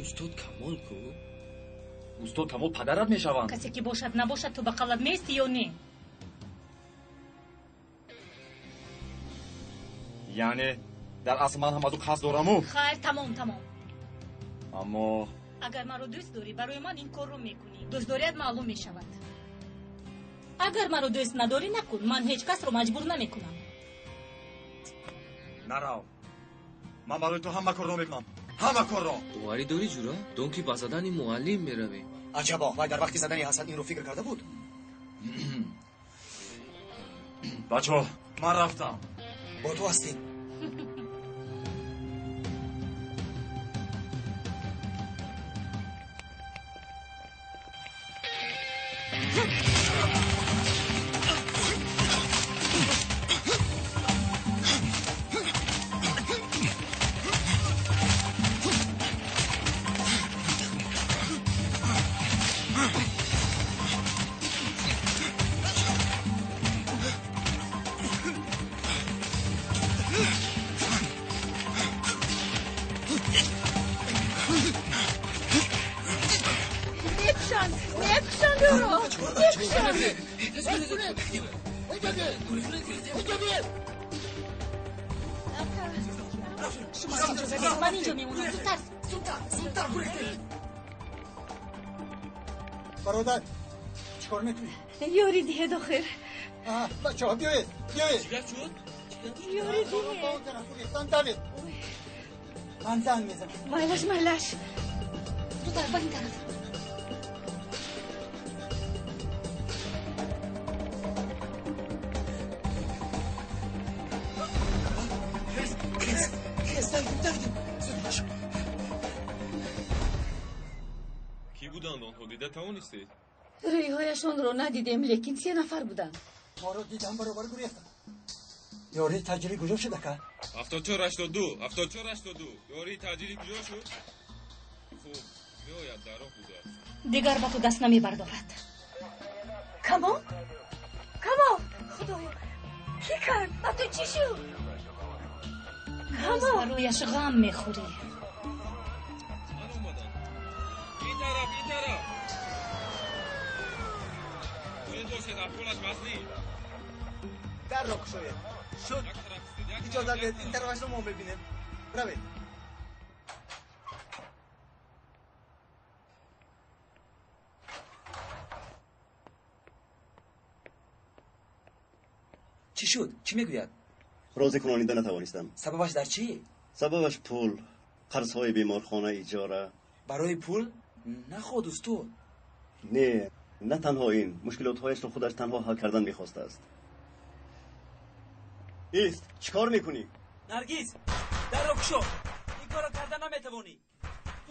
استاد کمال کو؟ استاد کمال پدرت میشوند. کسی که باشد نباشد تو بغلت میستی یا نه؟ یعنی در اصل من هم از او قصد دارم. خیر تمام. اما اگر مرا دوست داری برای من این کار رو میکنی. دوست داریت معلوم میشود. اگر مرا دوست نداری نکن. من هیچ کس رو مجبور نمیکنم. نرو. من برای تو همه کار رو میکنم. همه کار رو. باوری داری جورا؟ دون که با زدن معلم میروی. عجبا وای در وقتی زدن حسن این رو فکر کرده بود. بچه من رفتم. با تو هستیم. من اینجا میمونم. زودتر برادر چیکار میکنی؟ یاری دیه داخل. بچه ها بیایید. یاری دیه. من زن میزنم. مایلش تو در این طرف. کی بودند آنها؟ دیده توانستید؟ رویهایشان رو ندیدیم لیکن 3 نفر بودند. ما رو دیدم برابر گریختم. یاری تاجری کجا شده که؟ 7482 یاری تاجری کجا شد؟ خوب میاید در راه بوده. دیگر با تو دست نمیبردارد. کمان خدایا کی کرد؟ با تو چی شد؟ کمان رویش غم میخوری. من اومدم. این طرف باید باشد افکارش وزنی. در را کشاید شد. اجازه بدید این طرفش رو ما ببینیم. روید. چی شد؟ چی میگوید؟ راضی کنانیده نتوانستم. سببش در چی؟ سببش پول، قرضهای بیمارخانه اجاره. برای پول؟ نه خود استو. نه تنها این، مشکلاتهایش رو خودش تنها حل کردن میخواسته است. ایست، چیکار میکنی؟ نرگیز در رو کشو. این کارو کردن نمیتوانی.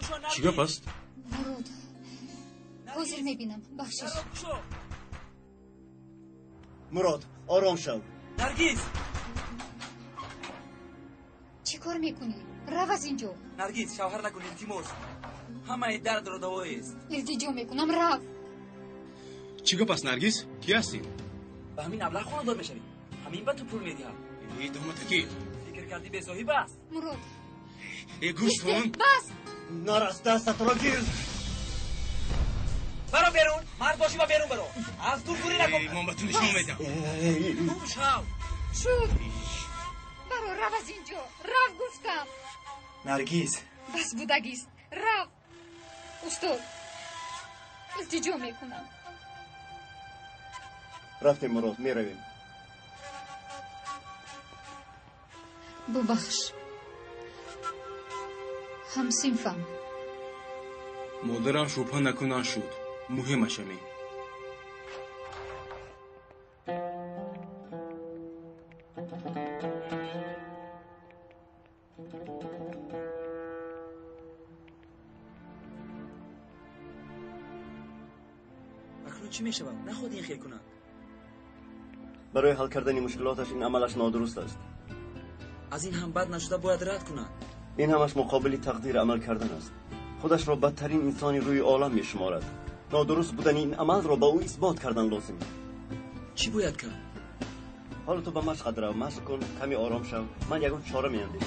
کشو نرگیز. چی گپ است؟ مراد حاضر میبینم بخشش. در رو کشو. مراد آرام شو. نرگیز چی کار میکنی؟ رو از اینجا. نرگیز شوهر نکن التماس. همه درد رو دوایی است. التجا میکنم رو. چی گپ است نرگیز؟ کی هستی؟ به همین ابله خونه دار میشوی. همین با تو پول میدیم. ای دامت کی؟ فکر کردی به صاحب است. مراد ای گوش کن. بس نرس دستت را گیر. برو بیرون. مرد باشی و بیرون برو. از دور گوری نکن. من به تو نشان میدم. دور شو. شد برو رو از اینجا. رو گفتم. نرگیز بس بودگیست. رو استاد التجا میکنم. رفتیم مراد، میرویم. ببخش هم صنفم. مادرم شوپا نکنه شد. مهمش می. اکنون چی میشود؟ نخود این خیر کنند. برای حل کردن مشکلاتش این عملش نادرست است. از این هم بد نشده باید رد کنند. این همش مقابل تقدیر عمل کردن است. خودش را بدترین انسانی روی عالم می شمارد. نادرست بودن این عمل را با او اثبات کردن لازم. چی باید کرد؟ حالا تو به مشق رو مشق کن، کمی آرام شو. من یگان چاره می اندیشم.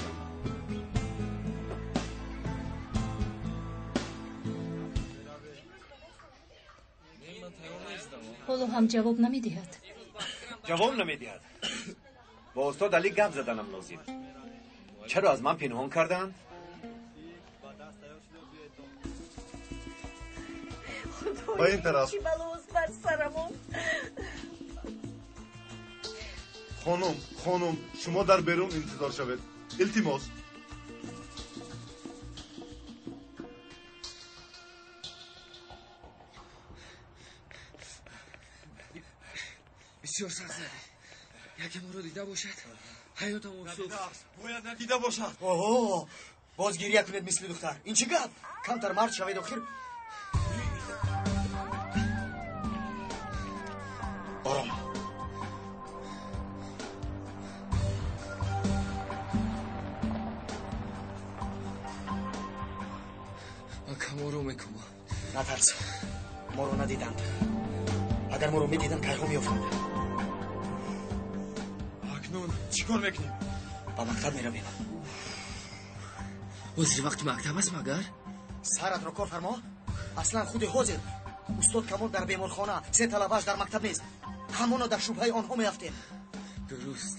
حالا هم جواب نمیدهد. جواب نمیدهد. با استاد علی گپ زدنم لازم. چرا از من پنهان کردند؟ با این طرف چی بلاوز بر سرمون. خانم شما در بیرون انتظار شوید. التماس. بسیار سخت زده. یکی ما رو دیده باشد حیاتم افسوس. باید ندیده باشد. اوه باز گریه کنید مثل دختر. این چه گپ؟ کمتر مرد شوید آخر. آرام. من کما رو میکنم. نترس. ما رو ندیدند. اگر ما رو میدیدند کیهو میافتند. اکنون چیکار میکنیم؟ با مکتب میرویم. حاضر وقت مکتب است مگر؟ سرت رو کار فرما. اصلا خود حاضر. استاد کمال در بیمارخانه 3 طلبه‌اش در مکتب نیست. همونو در شبهه آنها میافتیم. درست.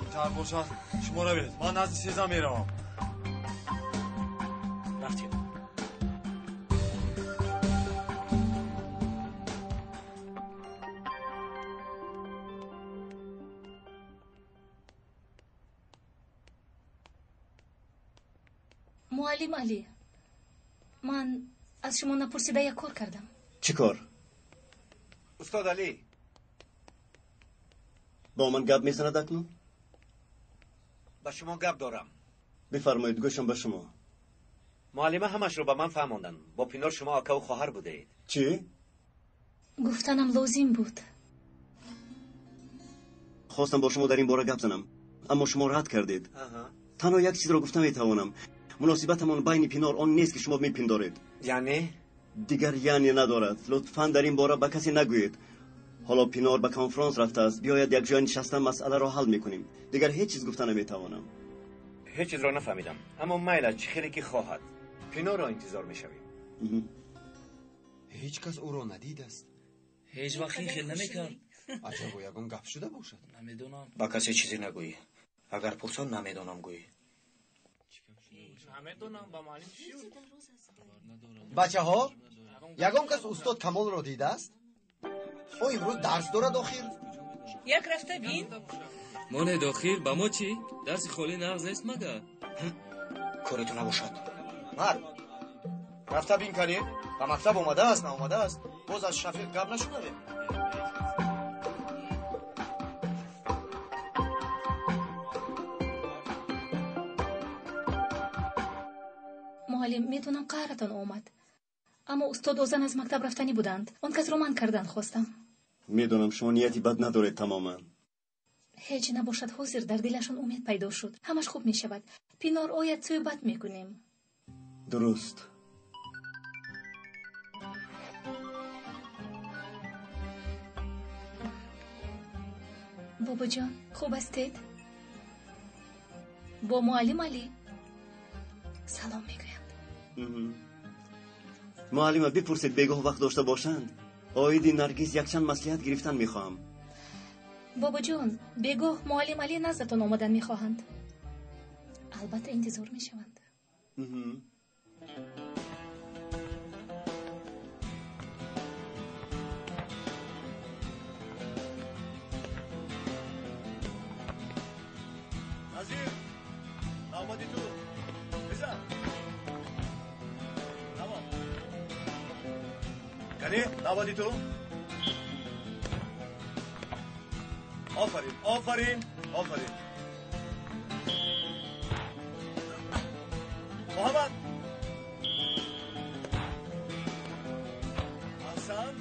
اینطور باشد شما روید. من نزد سیزا میروم. رفتیم. معلم علی، من از شما نپرسیده یک کار کردم. چی کار؟ استاد علی با من گپ میزند اکنون؟ با شما گپ دارم. بفرمایید گوشم به شما. معلمه همش رو به من فهماندن. با پینار شما آقا و خواهر بوده اید. چی؟ گفتنم لازم بود. خواستم با شما در این باره گپ زنم اما شما رد کردید. تنها یک چیز را گفتم میتوانم. مناسبتمان بین پینار آن نیست که شما میپندارید. یعنی؟ دیگر یعنی ندارد. لطفاً در این باره به کسی نگویید. حالا پینار به کنفرانس رفته است. بیاید یک جای نشسته مسئله را حل میکنیم. دیگر هیچ چیز گفتن نمیتوانم. هیچ چیز را نفهمیدم. اما میل از چه خیلی که خواهد. پینار را انتظار میشویم. هیچ کس او را ندید است. هیچ وقت این خیلی نمیکرد. عجب و یگان گپ شده باشد. نمیدونم. با کسی چیزی نگویی. اگر پرسان نمیدونم گویی. بچه ها یگان کس استاد کمال را دیده است. او امروز درس دارد آخر. یک رفته بین. ما نداخل با ما چی؟ درس خالی نغز نیست مگر؟ کارتو نباشد. مرد رفته بین کنی. به مکتب اومده است نه اومده است. باز از شفیق گپ نشنویم. معلم میدونم قهرتان آمد، اما استاد و زن از مکتب رفتنی بودند. آن کس رو من کردن خواستم. میدونم شما نیتی بد ندارید تماما. هیچ نباشد حاضر در دلشون امید پیدا شد. همش خوب میشود. پینار آید صحبت میکنیم. درست. بابا جان خوب استید؟ با معلم علی سلام میگویم. معلم بپرسید بیگاه وقت داشته باشند. آیدی نرگس یک چند مصلحت گرفتن میخواهم. بابا جان بگاه معلم علی نزدتان آمدن میخواهند. البته انتظار میشوند. نظیر آمدی تو بزن. تمام کنی آمدی تو. آفرین آفرین آفرین. محمد حسن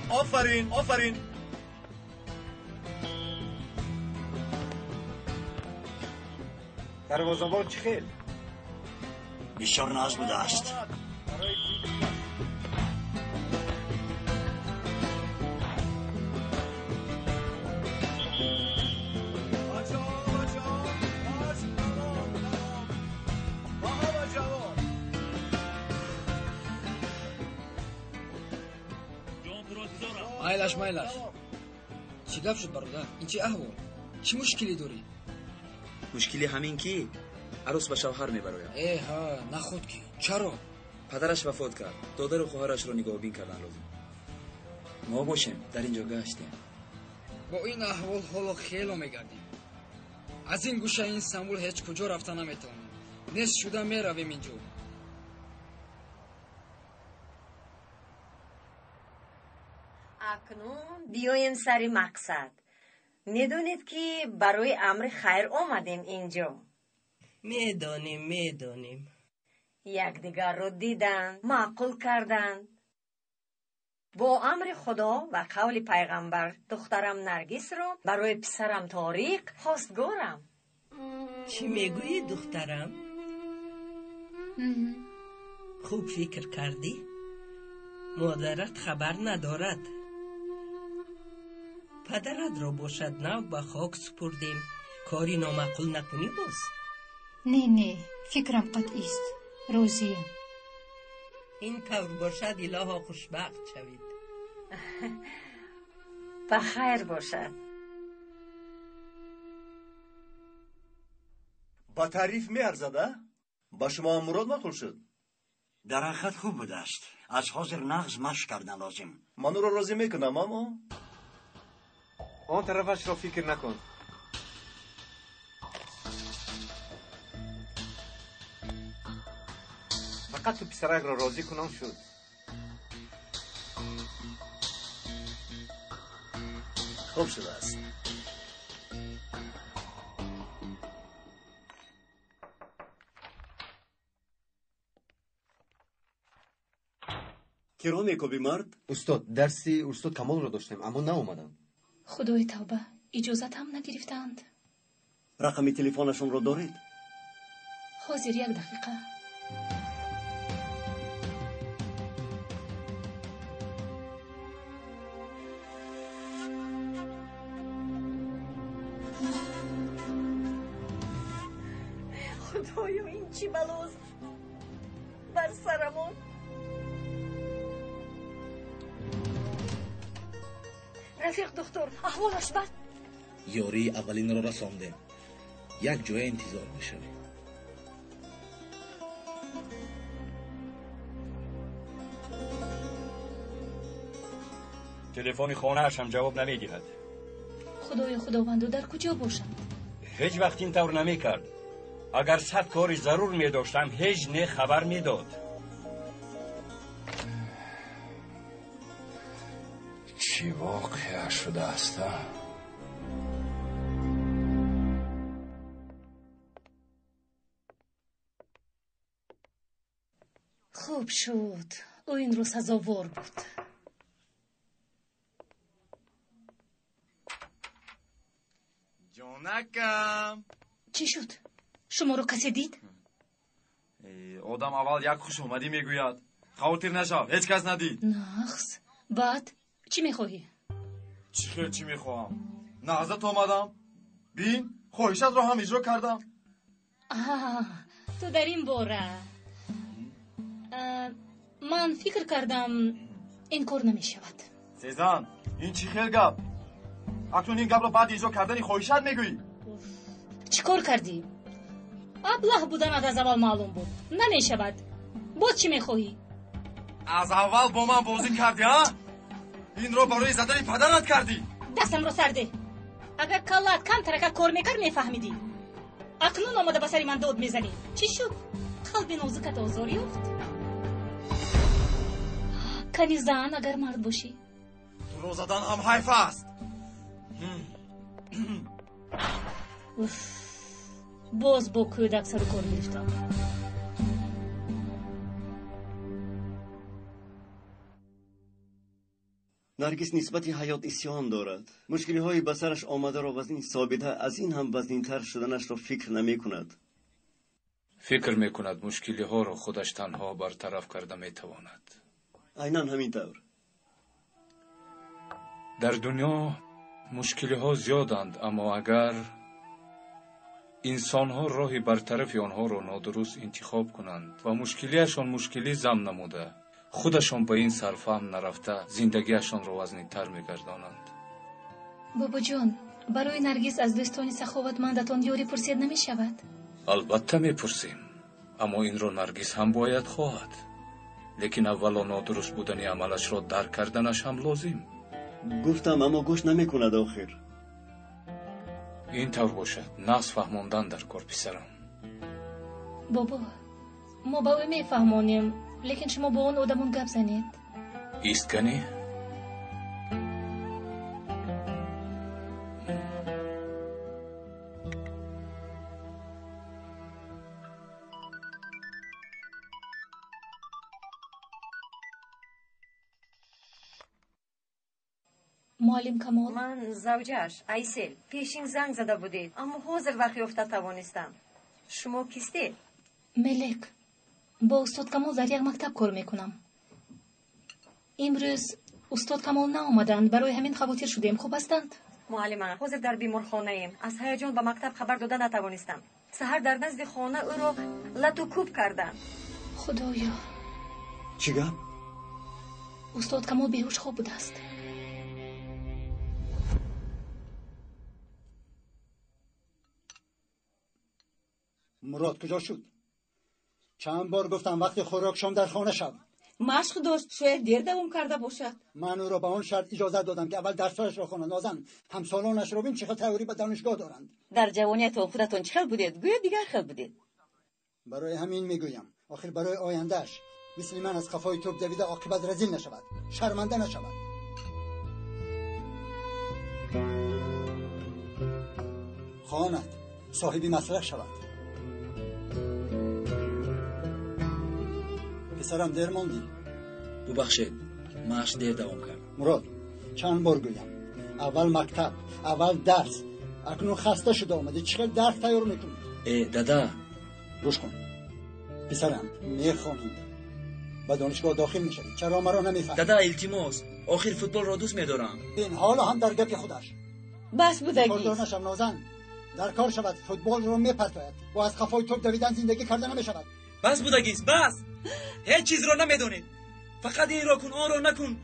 آفرین آفرین. دروازه‌بان چه خیل؟ بسیار ناز بوده است. майлаш. Чӣ гап шуд бародар? Ин чӣ аҳвол? Чӣ мушкиле дорӣ? мушкили ҳамин ки арӯс ба шавҳар мебарояд. Эҳа, нахуд ки. Чаро? падараш вафот кард. додару хоҳарашро нигоҳубин кардан лозим. мо бошем дар ин ҷо гаштем. бо ин аҳвол ҳоло хело мегардем. аз ин гӯшаи ин самбул ҳеҷ куҷо рафта наметавонем. нес шуда меравем ин ҷо. акнун биёем сари мақсад. медонед ки барои амри хайр омадем ин ҷо. медонем. якдигарро диданд, маъқул карданд. бо амри худо ва қавли пайғамбар духтарам наргисро барои писарам ториқ хостгорам. чӣ мегӯӣ духтарам? хуб фикр кардӣ? модарат хабар надорад. падарадро бошад нав ба хок супурдем. кори номаъқул накунӣ боз. не фикрам қатъист. розиям. ин тавр бошад илоҳо хушбахт шавид. ба хайр бошад. با تعریف میارزده؟ با شما مراد مقبول شد. در حقیقت خوب بوده است. از حاضر نغز مشق کردن لازم. من او را راضی میکنم اما آن طرفش را فکر نکن. فقط تو پسرک را راضی کنم شد. خوب شده است. کیرا میکوبی مرد؟ استاد درسی استاد کمال را داشتیم اما نیامدن. خدای توبه، اجازت هم نگرفتند. رقم تلفنشون رو دارید؟ حاضر 1 دقیقه. خدایا این چی بلاست بر سرمون. رفیق دکتر، احوالش بد. یاری اولین را رساندیم. یک جای انتظار میشویم. تلفن خانه‌اش هم جواب نمیگیرد. خدای خداوندو در کجا باشند؟ هیچ وقت این طور نمیکرد. اگر 100 کاری ضرور میداشتم هیچ نه خبر میداد. چی واقعه شده است؟ خوب شد. او این رو سزاوار بود. جانکم چی شد؟ شما رو کسی دید؟ آدم اول یک خوش اومدی میگوید. خاطر نشو، هیچ کس ندید. نخس. بعد چی میخواهی؟ چی میخواهم؟ نهزت آمدم. بین خواهشت رو هم اجرا کردم. تو در این باره من فکر کردم این کار نمی شود. سیزن این چی خیل گپ؟ اکنون این گپ رو بعد اجرا کردنی خواهشت میگویی؟ چی کار کردی؟ ابله بودن از اول معلوم بود. نمی شود. باز چی میخواهی؟ از اول با من بازی کردی ها؟ این رو برای زدن پدرت کردی؟ دستم رو سرده. اگر کلت کم ترکه کار میکرد میفهمیدی. اکنون آمده به سری من داد میزنی. چی شد؟ قلب نازکت آزار یافت؟ کنی زن اگر مرد باشی. تو رو زدن هم حیف است. باز با کودک سر کار میرفتم. نرگس نسبت حیات اسیان دارد. مشکلی های بسرش آمده را وزن ثابته از این هم وزنینتر شدنش را فکر نمی کند. فکر می کند مشکلی ها را خودش تنها برطرف کرده می تواند. عیناً همین طور. در دنیا مشکلی ها زیادند، اما اگر انسان ها راه برطرف آنها را نادرست انتخاب کنند و مشکلیشان مشکلی زم نموده خودشان به این سرفهم نرفته زندگیشان را وزنی‌تر می‌گردانند. بابا جان، برای نرگس از دوستان سخاوتمندتان یاری پرسید نمی شود؟ البته می‌پرسیم، اما این را نرگس هم باید خواهد. لیکن اولا نادرست بودن عملش را درک کردنش هم لازم. گفتم اما گوش نمی‌کند آخر. این طور باشد، نقص فهماندن در کار پسرم. بابا، ما با او میفهمانیم، لیکن شما با اون آدمون گپ زنید. ایست کنی؟ معلم کمال، من زوجش ایسل پیشین زنگ زده بودید، اما حاضر وقت یافته توانستم. شما کیستید؟ ملک، با استاد کمال در یک مکتب کار میکنم. امروز استاد کمال نآمدند، برای همین خواطر شدیم. خوب هستند؟ معلم، حاضر در بیمارخانه ایم. از هیجان به مکتب خبر داده نتوانستم. سحر در نزد خانه او را لط و کوب کردند. خدایا، چی گپ؟ استاد کمال بیهوش خواب بوده است. مراد کجا شد؟ چند بار گفتم وقتی خوراک شام در خانه شد. مشق داشت، شاید دیر دوام کرده باشد. من او را به آن شرط اجازه دادم که اول درسش را خواند. نازن همسالانش را بین چه تئوری به دانشگاه دارند. در جوانیتون خودتون چه خل بودید؟ گویا دیگر خل بودید. برای همین میگویم آخر برای آیندهش مثل من از قفای توپ دویده عاقبت رزیل نشود، شرمنده نشود. خواند صاحبی مسلک شود. پسرم دیر ماندی. ببخشید، ماش دیر دوام کرد. مراد، چند بار گویم اول مکتب، اول درس. اکنون خسته شده آمده، چقدر درس تیار میکنی؟ دادا گوش کن پسرم، میخوانیم به دانشگاه داخل میشوی، چرا مرا نمیفهمی؟ دادا التماس، آخر فوتبال را دوست میدارم. این حالا هم در گپ خودش. بس بودگی. کاردار نشم نازن. در کار شود فوتبال رو میپرتاید و از قفای توپ دویدن زندگی کرده نمیشود. بس بودگیست، بس. هیچ چیز را نمیدونید. فقط این را کن، آن را نکن.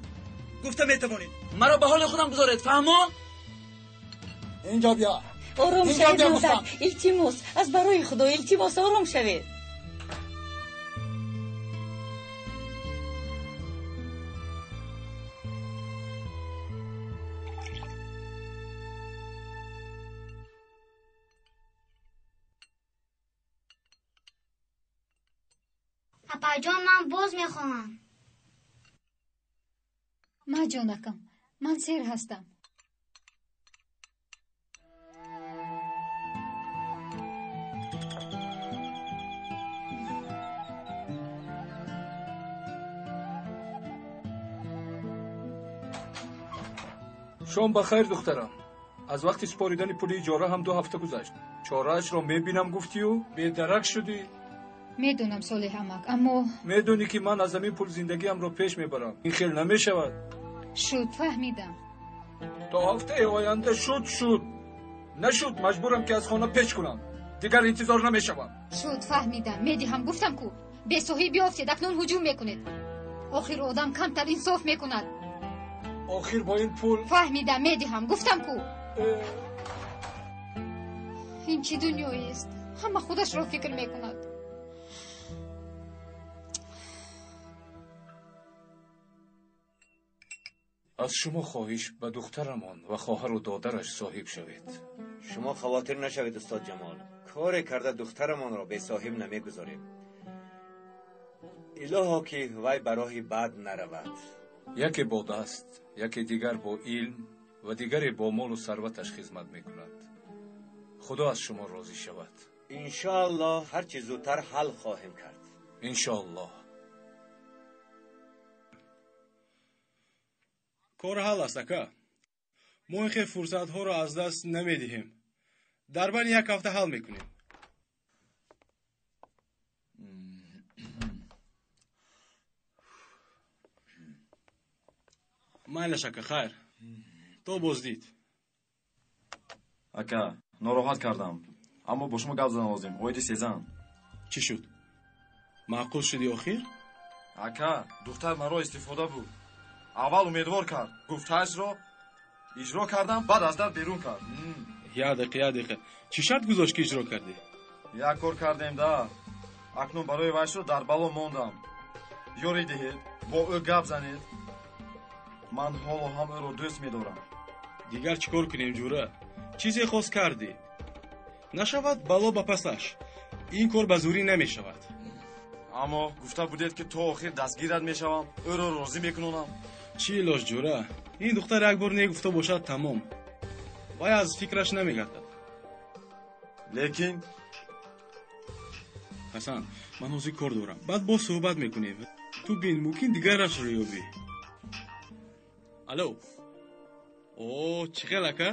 گفته میتوانید. مرا به حال خودم گذارید، فهمو؟ اینجا بیا. آرام شوید نازن. التماس، از برای خدا التماس آرام شوید. اپا جان، من باز میخواهم. ما جانکم، من سیر هستم. شام بخیر دخترم. از وقتی سپاریدن پول اجاره هم 2 هفته گذشت. چاره‌اش را میبینم گفتی و بی‌درک شدی. میدونم صالح عمک، اما میدونی که من از همین پول زندگیم را پیش میبرم. این خیلی نمیشود. شد، فهمیدم. تا هفته آینده شد نشد مجبورم که از خانه پیش کنم. دیگر انتظار نمیشوم. شد، فهمیدم. میدیهم گفتم کو به صحیح بیافتید، اکنون هجوم میکنید. آخر آدم کمتر انصاف میکند. آخر با این پول فهمیدم، میدیهم گفتم کو. این چی دنیایی است؟ همه خودش را فکر میکند. از شما خواهش به دخترمان و خواهر و دادرش صاحب شوید. شما خواطر نشوید استاد جمال. کار کرده دخترمان را به صاحب نمیگذاریم. الها که وی برای بد نرود. یکی با دست، یکی دیگر با علم و دیگری با مال و ثروتش خدمت میکند. خدا از شما راضی شود. انشاءالله هر چه زودتر حل خواهیم کرد. انشاءالله. کار حل است اکا. ما این خیلی فرصت ها را از دست نمیدهیم. در بین 1 هفته حل میکنیم. مایلش اکا، خیر. تو بازدید. اکا، ناراحت کردم. اما با شما گپ زدن لازم. اوید سیزن. چی شد؟ معقول شدی آخر؟ ака духтар маро истифода буд. аввал умедвор кард, гуфтаашро иҷро кардам, баъд аз дар берун кард. Я дақиқа чӣ шарт гузошт ки иҷро кардӣ? як кор кардем да. акнун барои вайшро дар бало мондам. ёрӣ диҳед, бо ӯ гап занед. ман ҳоло ҳам ӯро дӯст медорам. дигар чӣ кор кунем ҷура? чизе хос кардӣ. нашавад бало ба пасаш. ин кор ба зурӣ намешавад. аммо гуфта будед ки то охир дастгират мешавам, ӯро розӣ мекунонам. чӣ илоҷ ҷура? ин духтар як бор негуфта бошад тамом. вай аз фикраш намегардад. лекин ҳасан, ман ҳозир кор дорам. баъд бо суҳбат мекунем. ту бин мумкин дигарашро ёбӣ. алло. о, чӣ хел ака?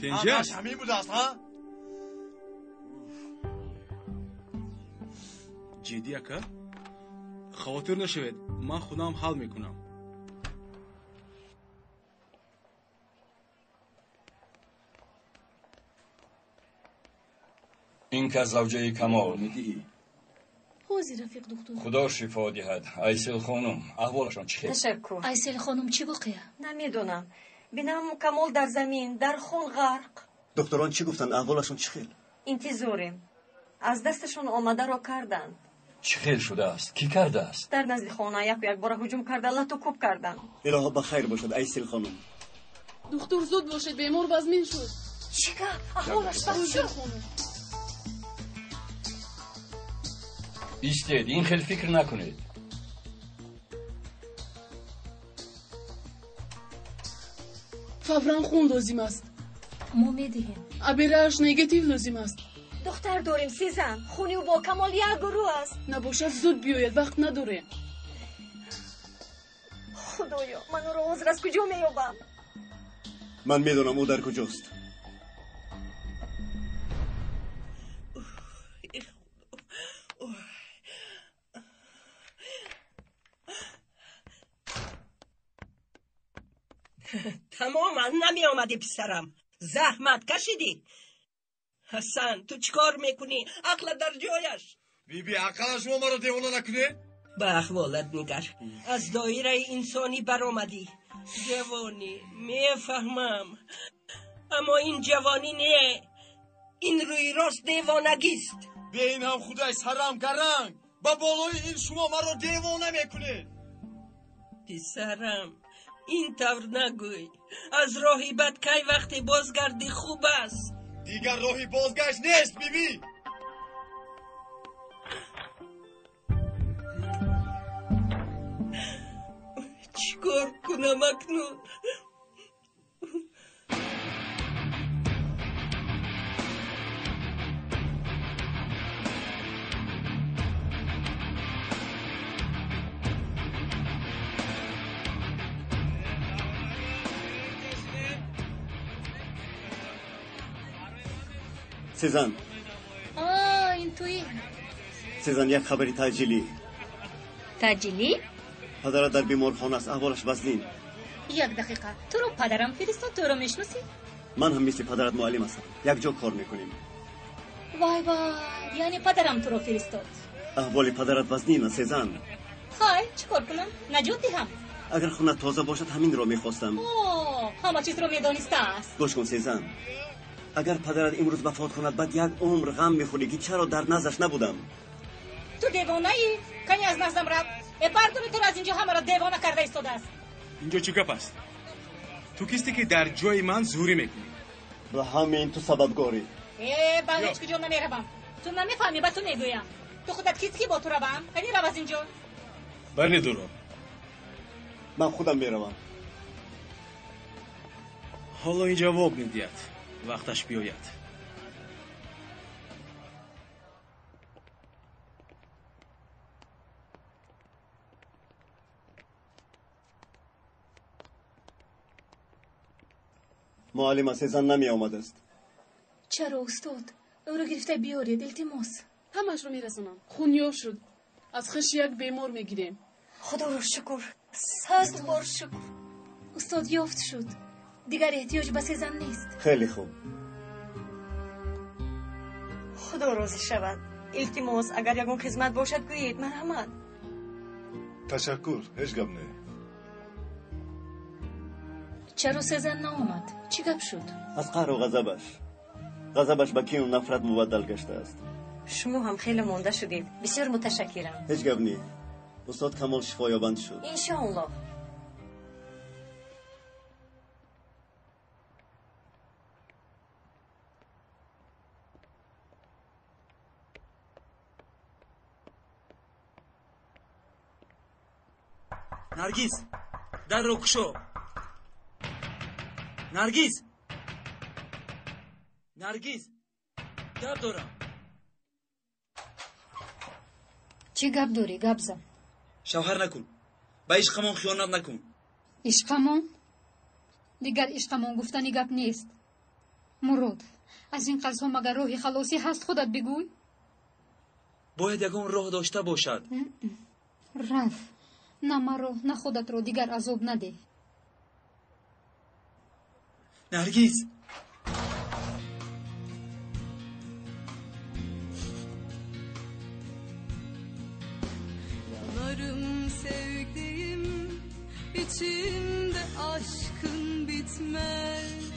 ҳамаш ҳамин будааст, ҳа? ҷиддӣ ака? хавотир нашавед, ман хунам ҳал мекунам. ин ка завҷаи Камол. ҳозир рафиқ духтур. худо шифо диҳад. Айсел хонум, аҳволашон чӣ хел? ташаккур. айсел хонум чӣ воқеа? намедонам. бинам Камол дар замин, дар хун ғарқ. духтурон чӣ гуфтанд? аҳволашон чӣ хел? интизорем. аз дасташон омадаро карданд. чӣ хел шудааст? кӣ кардааст? дар назди хона як бора ҳуҷум карда лату кӯб карданд. илоҳо ба хайр бошад Айсел хонум. духтур зуд бошед, бемор вазмин шуд. чӣ гап? аҳволаш бад шуд? истед, ин хел фикр накунед. фавран хун лозим аст. мо медиҳем. аберааш негатив лозим аст. духтар дорем сезан. хуни ӯ бо Камол як гурӯҳ аст. набошад зуд биёед, вақт надорем. худоё, ман ӯро ҳозир аз куҷо меёбам? ман медонам ӯ дар куҷост. تماما نمی آمدی پسرم. زحمت کشیدی. حسن تو چیکار میکنی؟ عقل در جایش. بیبی عقل شما مرا دیوانه نکنه؟ به احوالت نگر. از دایره انسانی برآمدی. جوانی میفهمم، اما این جوانی نه. این روی راست دیوانگیست. به این هم خدای سرم گرنگ. با بالای این شما مرا دیوانه میکنه. پسرم این طور نگوی. از راهی بد کی وقتی بازگردی خوب است. دیگر راهی بازگشت نیست بیبی. چیکار کنم اکنون؟ سزن. این تویی؟ سزن، یک خبری تعجیلی. تعجیلی؟ پدرت در بیمارخانه است، احوالش وزنین. یک دقیقه. تو رو پدرم فرستاد، تو رو میشناسی؟ من هم مثل پدرت معلم هستم. یک جا کار میکنیم. وای وای، یعنی پدرم تو رو فرستاد. احوال پدرت وزنین است سزن. خواهی چیکار کنم؟ نجات دهم. اگر خونت تازه باشد همین را میخواستم. همه چیز رو میدانسته است. گوش کن سزن. اگر پدرت امروز وفات کند بعد یک عمر غم میخوری که چرا در نزدش نبودم. تو دیوانه ای؟ کنی از نزدم رفت. پردون تو از اینجا همه را دیوانه کرده ایستاده است. اینجا چی گپ است؟ تو کیستی که در جای من زوری میکنی؟ به همین تو سببگاری. با هیچ کجا نمیروم. تو نمیفهمی، با تو میگویم. تو خودت کیستی که با تو روم؟ کنی رو از اینجا. برنی دورو. من خودم میروم. حالا این جواب میدید. وقتش بیاید. معلم سزن نمی آمده است. چرا استاد؟ او رو گرفته بیارید التماس. همش رو میرسونم. خونیاب شد. از خش یک بیمار میگیریم. خدا رو شکر. 100 بار شکر. استاد یافت شد. دیگر احتیاج به سزن نیست. خیلی خوب. خدا راضی شود. التماس اگر یگون خدمت باشد گویید. مرحمت. تشکر هیچ گپ نه. چرا سزن نآمد؟ چی گپ شد؟ از قهر و غضبش به کین و نفرت مبدل گشته است. شما هم خیلی مونده شدید. بسیار متشکرم. هیچ گپ نی. استاد کمال شفایابند شد. انشاءالله. نرگیز در رو کشو. نرگیز گپ دارم. چی گپ داری؟ گپ زن. شوهر نکن. به عشقمان خیانت نکن. عشقمان؟ دیگر عشقمان گفتنی گپ نیست. مراد از این قرض ها مگر راهی خلاصی هست؟ خودت بگوی. باید یگان راه داشته باشد. رفت. نه مرا نه خودت رو دیگر عذاب نده. نرگیز yanarım sevdiğim içimde aşkın bitmez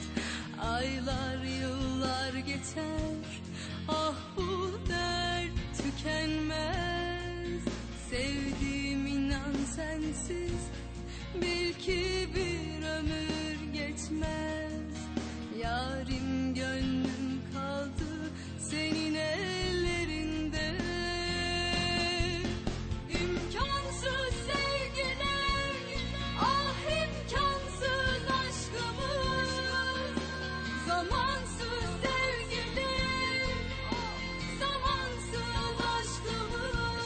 aylar yıllar geçer ah bu dert tükenmez sevdiğim inan sensiz belki bir ömür geçmez yarim gönlüm kaldı senin ellerinde imkansız sevgiler ah imkansız aşkımız zamansız sevgiler zamansız aşkımız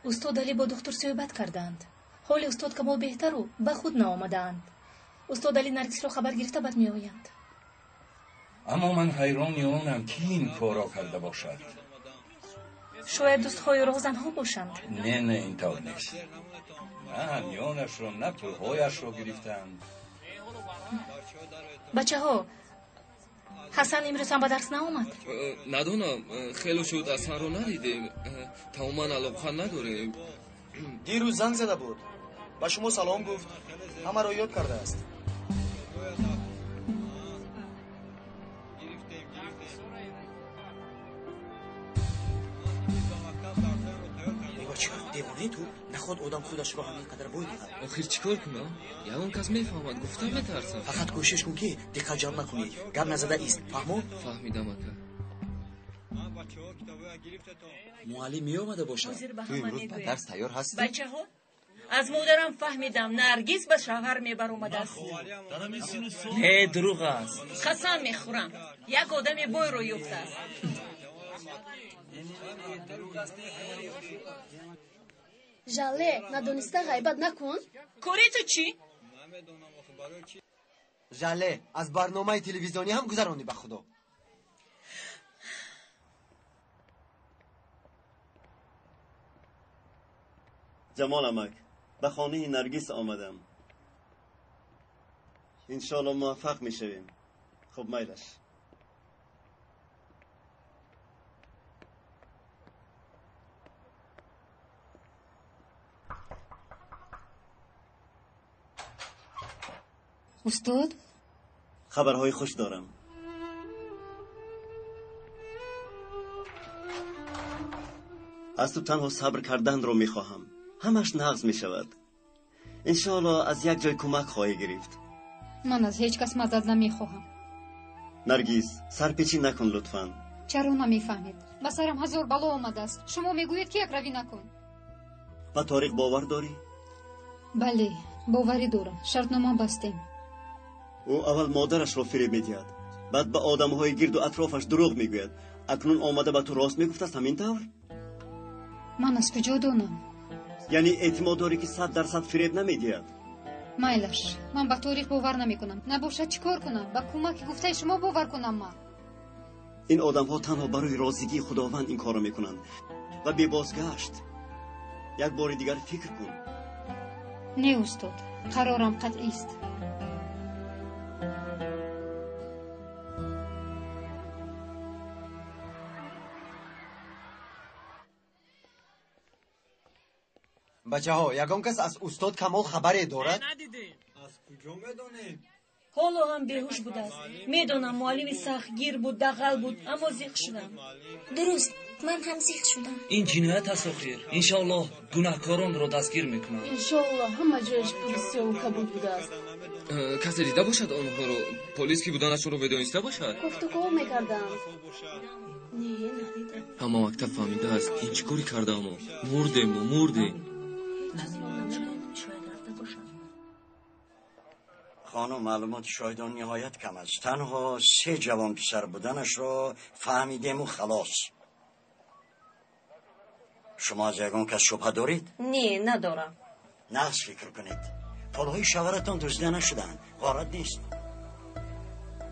استاد علی با دکتر صحبت کردند. حال استاد کمال بهتر و به خود نآمدند. استاد علی نرگس را خبر گرفته بد می آیند. اما من حیران آنم که این کارا کرده باشد. شاید دوستهای را زنها باشند. نه اینطور نیست. نه میانش را نه پولهایش را گرفتند. بچه ها حسن امروز هم به درس نآمد. ندونم خیلی شد اصلا رو ندیدیم تماما علاقه نداره. دیروز زنگ زده بود با شما سلام گفت همه را یاد کرده است. دیوانه تو نخواد آدم خودش رو همینقدر بوی میدهد. آخر چیکار کنم؟ یگان کس میفهمد گفتم میترسم. فقط کوشش کن که دقت جمع نکنی. گپ نزده ایست. فهمو؟ فهمیدم اکا. معلم می آمده باشد. تو امروز به درس تیار هستی؟ بچه ها از مادرم فهمیدم نرگس به شوهر میبر اومده است. نه دروغ است. قسم میخورم یک آدم بوی رو یافته است. ژاله ندونسته غیبت نکن. کاری تو چی؟ ژاله از برنامه تلویزیونی هم گذرانی به خدا. جمال امک به خانه نرگس آمدم. انشالله موفق میشویم. خب میلش. استاد خبرهای خوش دارم. از تو تنها صبر کردن رو میخواهم. همش نقض میشود. انشالله از یک جای کمک خواهی گرفت. من از هیچ کس مدد نمیخواهم. نرگس سرپیچی نکن لطفاً. چرا نمیفهمید؟ به سرم هزار بلا آمده است. شما میگویید که یک روی نکن. به طارق باور داری؟ بله باوری دارم. شرطنامه بستیم. او اول مادرش را فریب میدهد، بعد به آدمهای گرد و اطرافش دروغ میگوید. اکنون آمده به تو راست میگفت است همین طور؟ من از کجا دانم؟ یعنی اعتماد داری که 100% فریب نمیدهد؟ میلش من به طارق باور نمیکنم. نباشد چیکار کنم؟ به کمک گفته شما باور کنم. من این آدمها تنها برای راضیگی خداوند این کارو میکنند و بی بازگشت. یک بار دیگر فکر کن. نه استاد، قرارم قطعی است. بچه ها یگان کس از استاد کمال خبری دارد؟ از کجا میدونید؟ ҳоло ҳам беҳуш будааст медонам муаллими сахтгир буд дағал буд аммо зиқ шудам дуруст ман ҳам зиқ шудам ин ҷиноят аст охир иншоаллоҳ гунаҳкоронро дастгир мекунам иншоаллоҳ ҳама ҷояш полисиёву кабуд будааст касе дида бошад онҳоро полис ки буданашонро медониста бошад гуфтугӯ мекардам не надидам ҳама мактаб фаҳмидааст ин чӣ кори кардаамо мурдем خانم معلومات شاهدان نهایت کم است. تنها 3 جوان پسر بودنش را فهمیدیم و خلاص. شما از یگان کس شبهه دارید؟ نه ندارم. نقص فکر کنید. پولهای شوهرتان دزدیده نشدن. غارت نیست.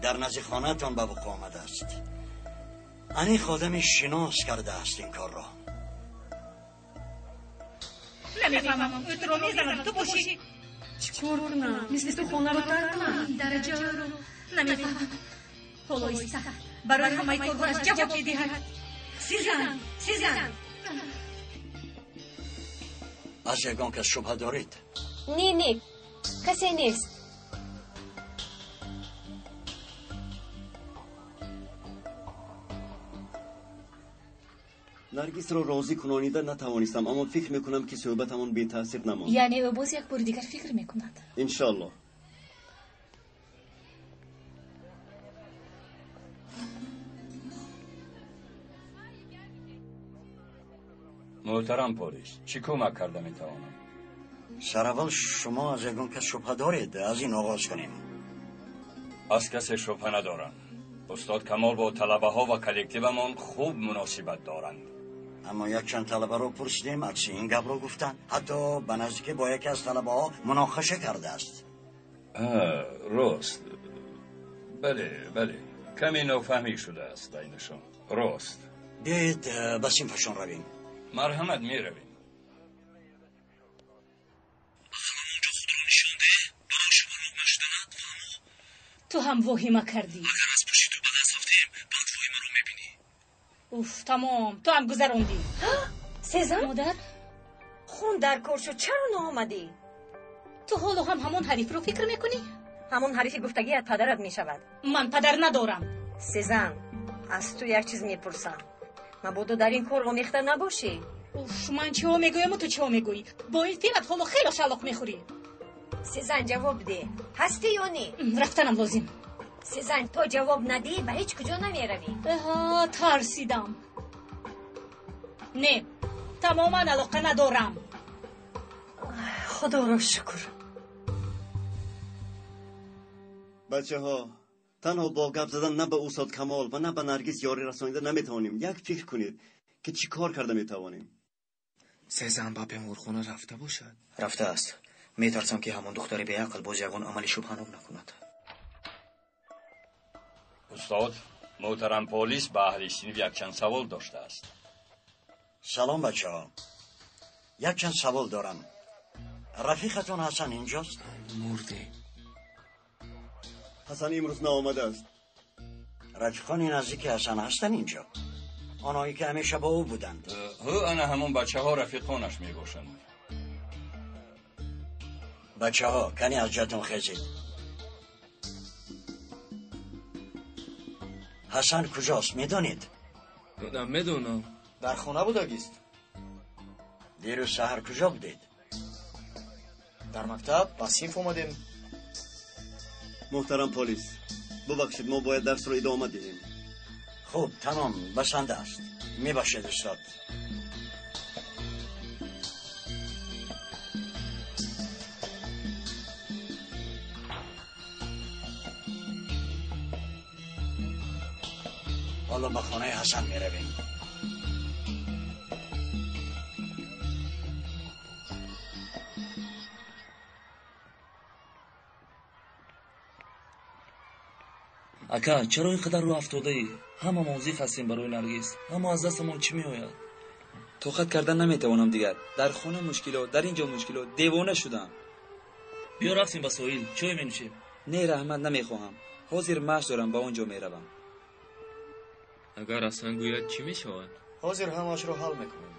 در نزد خانه‌تان به وقوع آمده است. این خادم شناس کرده است این کار را. نمیفهمم اترو میزنم تو باشی چیکار کنم؟ مثل تو خونه رو ترک کنم؟ این درجه رو نمیفهمم حالا ایسته برای همه کارهایش جواب میدهد سیزن از یگان کس شبهه دارید؟ نه کسی نیست نرگس را راضی کنانیده نتوانستم اما فکر میکنم که صحبتمان بی تاثیر نماند. یعنی او باز یک بار دیگر فکر میکند انشالله. محترم پلیس چی کمک کرده میتوانم؟ سرول شما از یگان کس شبهه دارید؟ از این آغاز کنیم. از کسی شبهه ندارم. استاد کمال با طلبه ها و کلکتیومان خوب مناسبت دارند. اما یک چند طلبه رو پرسیدیم عکس این گپ رو گفتن. حتی به نزدیک با یکی از طلبه ها مناقشه کرده است. راست. بله کمی نافهمی شده است بینشان. راست. بیایید به صنفشان رویم. مرحمت می رویم. تو هم واهمه کردی. اگر از پشت تو به دست رفتیم بعد واهمه رو میبینی. اوف تمام تو هم گذروندی. سزن مادر خون در کار شد چرا نآمدی؟ تو حالا هم همون حریف رو فکر میکنی؟ همون حریف گفتگیت پدرت میشود. من پدر ندارم. سزن از تو یک چیز میپرسم. مبادا در این کار آمیخته نباشی. اوف من چه ها میگویم و تو چه ها میگویی؟ با این فیلت حالا خیلی شلاق میخوری. سزن جواب ده. هستی یا نه؟ رفتنم لازم. سزن تو جواب ندی به هیچ کجا نمیروی. ترسیدم. نه تماما علاقه ندارم. خدا را شکر. بچه ها تنها با گپ زدن نه به استاد کمال و نه به نرگس یاری رسانیده نمیتوانیم. یک فکر کنید که چی کار کرده میتوانیم. سزن با بیمارخانه رفته باشد. رفته است. میترسم که همون دختر به عقل باز یگان عمل شبهناک نکند. استاد محترم پلیس به اهل صنف یک چند سوال داشته است. سلام بچه ها. یک چند سوال دارم. رفیقتون حسن اینجاست؟ مرده. حسن امروز نآمده است. رفیقان نزدیک حسن هستن اینجا؟ آنهایی که همیشه با او بودند. انا همون بچه ها رفیقانش می باشند. بچه ها کنی از جاتون خیزید. حسن کجاست میدونید؟ میدونم. در خونه بودگیست. دیروز سحر کجا بودید؟ در مکتب با صنف اومدیم. محترم پلیس ببخشید ما باید درس رو ادامه دهیم. خوب تمام بسنده است. میبخشید استاد. حالا به خانه حسن میرویم. اکا چرا اینقدر رو افتاده ای؟ همه موظف هستیم برای نرگس. اما از دستمون چی میآید؟ طاقت کردن نمیتوانم دیگر. در خانه مشکلات، در اینجا مشکلات، دیوانه شدم. بیا رفتیم با سویل چای می نوشیم. نه رحمت نمیخواهم. حاضر معاش دارم با اونجا میروم. اگر اصلا گوید چی میشود؟ حاضر همش رو حل میکنیم.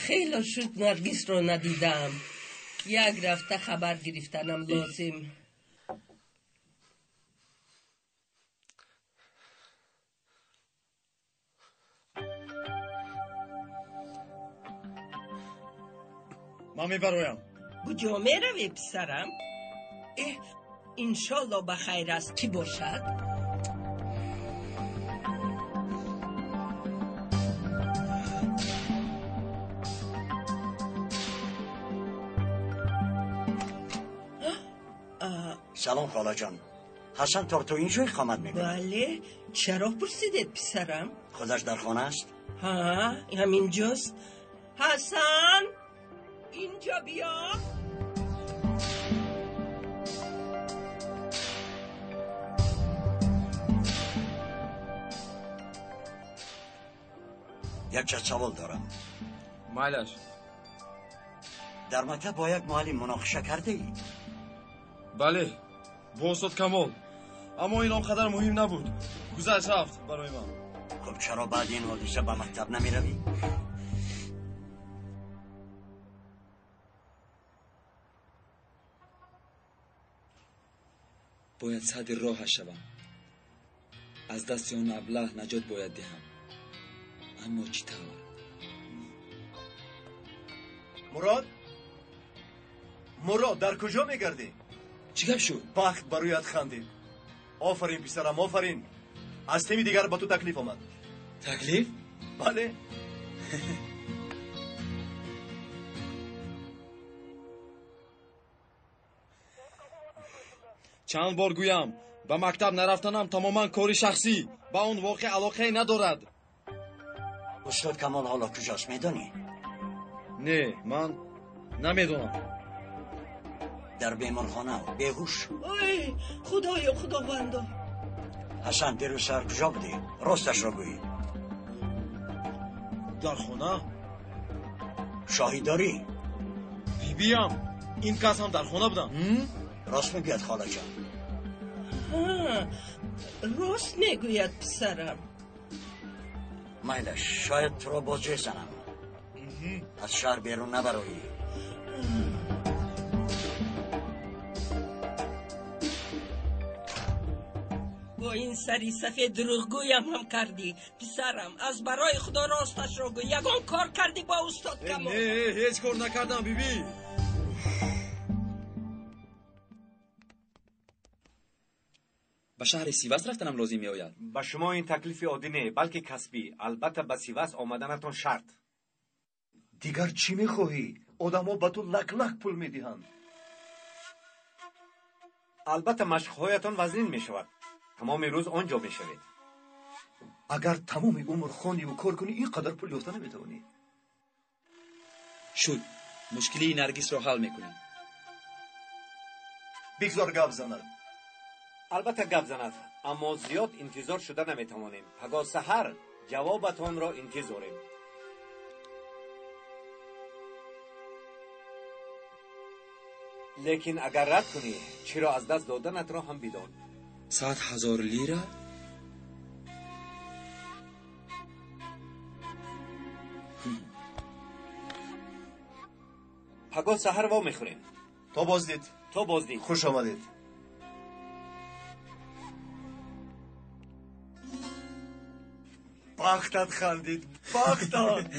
خیلی شد نرگس رو ندیدم. یک رفته خبر گرفتنم لازم. من میبرویم. کجا میروی پسرم؟ انشالله بخیر است. چی باشد؟ سلام خاله جان. حسن تو اینجا اقامت میکنه؟ بله. چرا پرسیدید پسرم؟ خودش در خانه است؟ ها همینجاست. حسن اینجا بیا. یک چه سوال دارم. مالش در مکتب با یک معلم مناقشه کرده ای؟ بله با استاد کمال. اما این آنقدر مهم نبود. گذشت رفت برای من. خب چرا بعد این حادثه به مکتب نمی روی؟ باید صد راهش شوم. از دست آن ابله نجات باید دهم. اما چطور؟ مراد در کجا میگردی؟ چی گپ شد؟ بخت برایت خندید. آفرین پسرم آفرین. از تیمی دیگر با تو تکلیف آمد. تکلیف؟ بله. چند بار گویم به مکتب نرفتنم تماما کاری شخصی با اون واقع علاقه ندارد. استاد کمال حالا کجاست میدانی؟ نه من نمیدونم. در بیمارخانه بیهوش. ای خدایا خداوندا. حسن دیروز سر کجا بودی؟ راستش را گویی. در خانه. شاهی داری؟ بیم این کس هم در خانه بودم. راست میگوید خاله جان. راست میگوید پسرم. مایلش شاید تو را بازجوی زنم. از شهر بیرون نبرایی. با این سری سفید دروغگویم هم کردی پسرم. از برای خدا راستش را گوی. یگان کار کردی با استاد کمال. نه هیچ کار نکردم بیبی. به شهر سیواس رفتنم لازم می آید. به شما این تکلیف عادی نه بلکه کسبی. البته به سیواس آمدنتون شرط. دیگر چی میخواهی؟ آدم‌ها به تو لک لک پول میدهند. البته مشق‌هایتان وزین میشود. تمام روز آنجا میشوید. اگر تمام عمر خواندی و کار کنی اینقدر پول یافته نمیتوانی. شد مشکلی نرگس را حل میکنیم. بگذار گپ زند. البته گپ زند اما زیاد انتظار شده نمیتوانیم. پگاه سحر جوابتان را انتظاریم. لیکن اگر رد کنی چرا از دست دادنت را هم بدان. 100,000 لیره؟ پگاه سحر وا میخوریم. تا بازدید. تا بازدید. خوش آمدید. بختت خندید. بختت.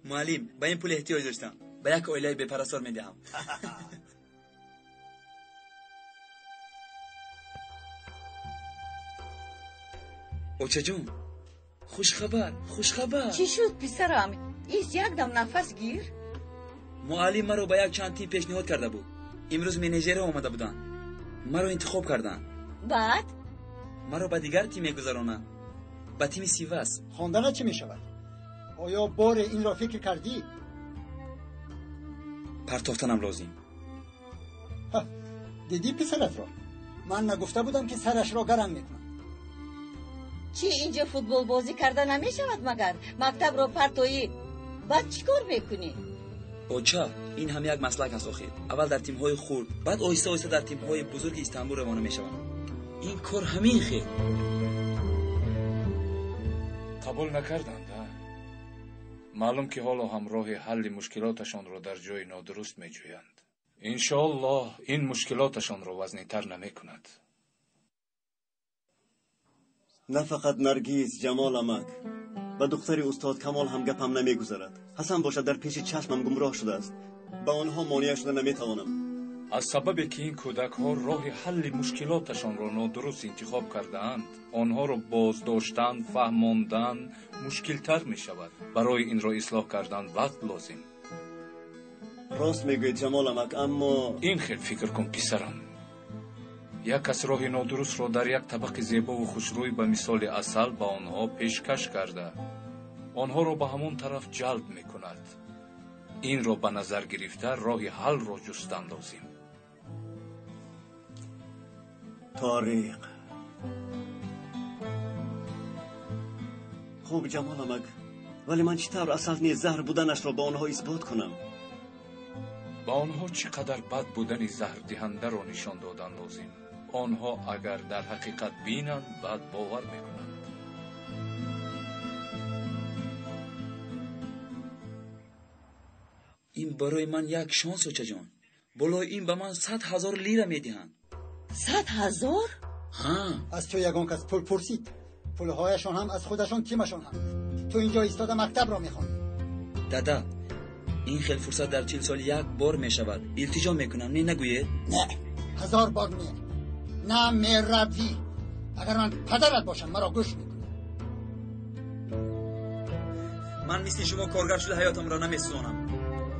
معلم با این پول احتیاج داشتم. به یک اویلای به پرستار میدهم. اوچه جون خوش خبر خوش خبر. چی شد پسرم؟ ایست یک دم نفس گیر. معلم مرا با یک چند تیم پیشنهاد کرده بود. امروز منیجر آمده بودن. مرا انتخاب کردن. بعد مرا به دیگر تیم میگذارانند. به تیم سیواس. خواندن چی میشود؟ آیا بار این را فکر کردی؟ پرتافتنم لازم. دیدی پسرت را؟ من نگفته بودم که سرش را گرم میکنم. چی اینجا فوتبال بازی کردن نمیشود مگر؟ مکتب رو پرتویی. بعد چی کار میکنی؟ اوچا این هم یک مسلک است آخر. اول در تیم های خرد بعد آهسته آهسته در تیم های بزرگ استانبول روانه میشوم. این کار همین خیر. قبول نکردند. маълум ки ҳоло ҳам роҳи ҳалли мушкилоташонро дар ҷойи нодуруст меҷӯянд. иншоаллоҳ ин мушкилоташонро вазнитар намекунад. نه فقط نرگیز جمال امک و دختر استاد کمال هم گپم نمیگذارد. حسن باشد در پیش چشمم گمراه شده است. با آنها مانع شده نمیتوانم. аз сабабе ки ин кӯдакҳо роҳи ҳалли мушкилоташонро нодуруст интихоб кардаанд, онҳоро боздоштан, фаҳмондан мушкилтар мешавад. барои инро ислоҳ кардан вақт лозим. راست میگوید جمال امک، اما ин хел фикр кун писарам. як кас роҳи нодурустро дар як табақи зебову хушрӯй ба мисоли асал ба онҳо пешкаш карда, онҳоро ба ҳамон тараф ҷалб мекунад. инро ба назар гирифта роҳи ҳалро ҷустан лозим. طارق خوب جمال امک، ولی من چطور اصل نیز زهر بودنش را با آنها اثبات کنم؟ با آنها چقدر بد بودن زهر دهنده را نشان دادن لازم. آنها اگر در حقیقت بینند بعد باور میکنند. این برای من یک شانس است جان. بالای این به من 100,000 لیره میدهند. 100,000؟ ها. از تو یگان کس پول پرسید. پولهایشان هم از خودشان تیمشان هم. تو اینجا ایستاده مکتب را میخوانی. دادا این خیلی فرصت در 40 سال یک بار میشود. التجا میکنم نه نگویه؟ نه 1000 بار نه میروی. اگر من پدرت باشم مرا گوش میکنی. من مثل شما کارگر شده حیاتم را نمیسوزانم.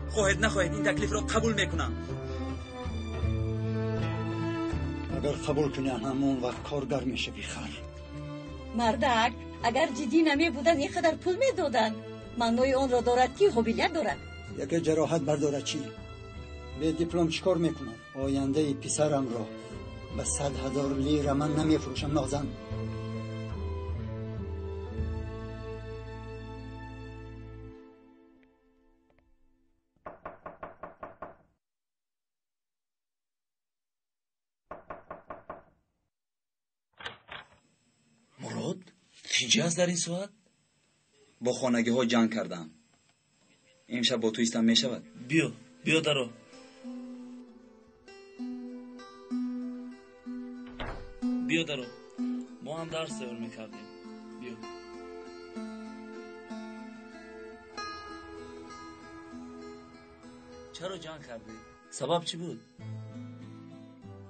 خواهید نخواهید این تکلیف را قبول میکنم. اگر قبول کنی همون وقت کارگر میشه بیخر. مردک اگر جدی نمی بودن اینقدر پول میدادن. معنای اون را دارد که قابلیت دارد. یک جراحت برداره چی؟ به دیپلم چیکار میکنم؟ آینده پسرم را به 100,000 لیره من نمیفروشم نازن. مراد چی است در این ساعت؟ با خانگی ها جنگ کردم. امشب با تو ایستم میشود. بیا درو. بیا درو. ما هم درس سوال میکردیم. بیا. چرا جنگ کردی؟ سبب چی بود؟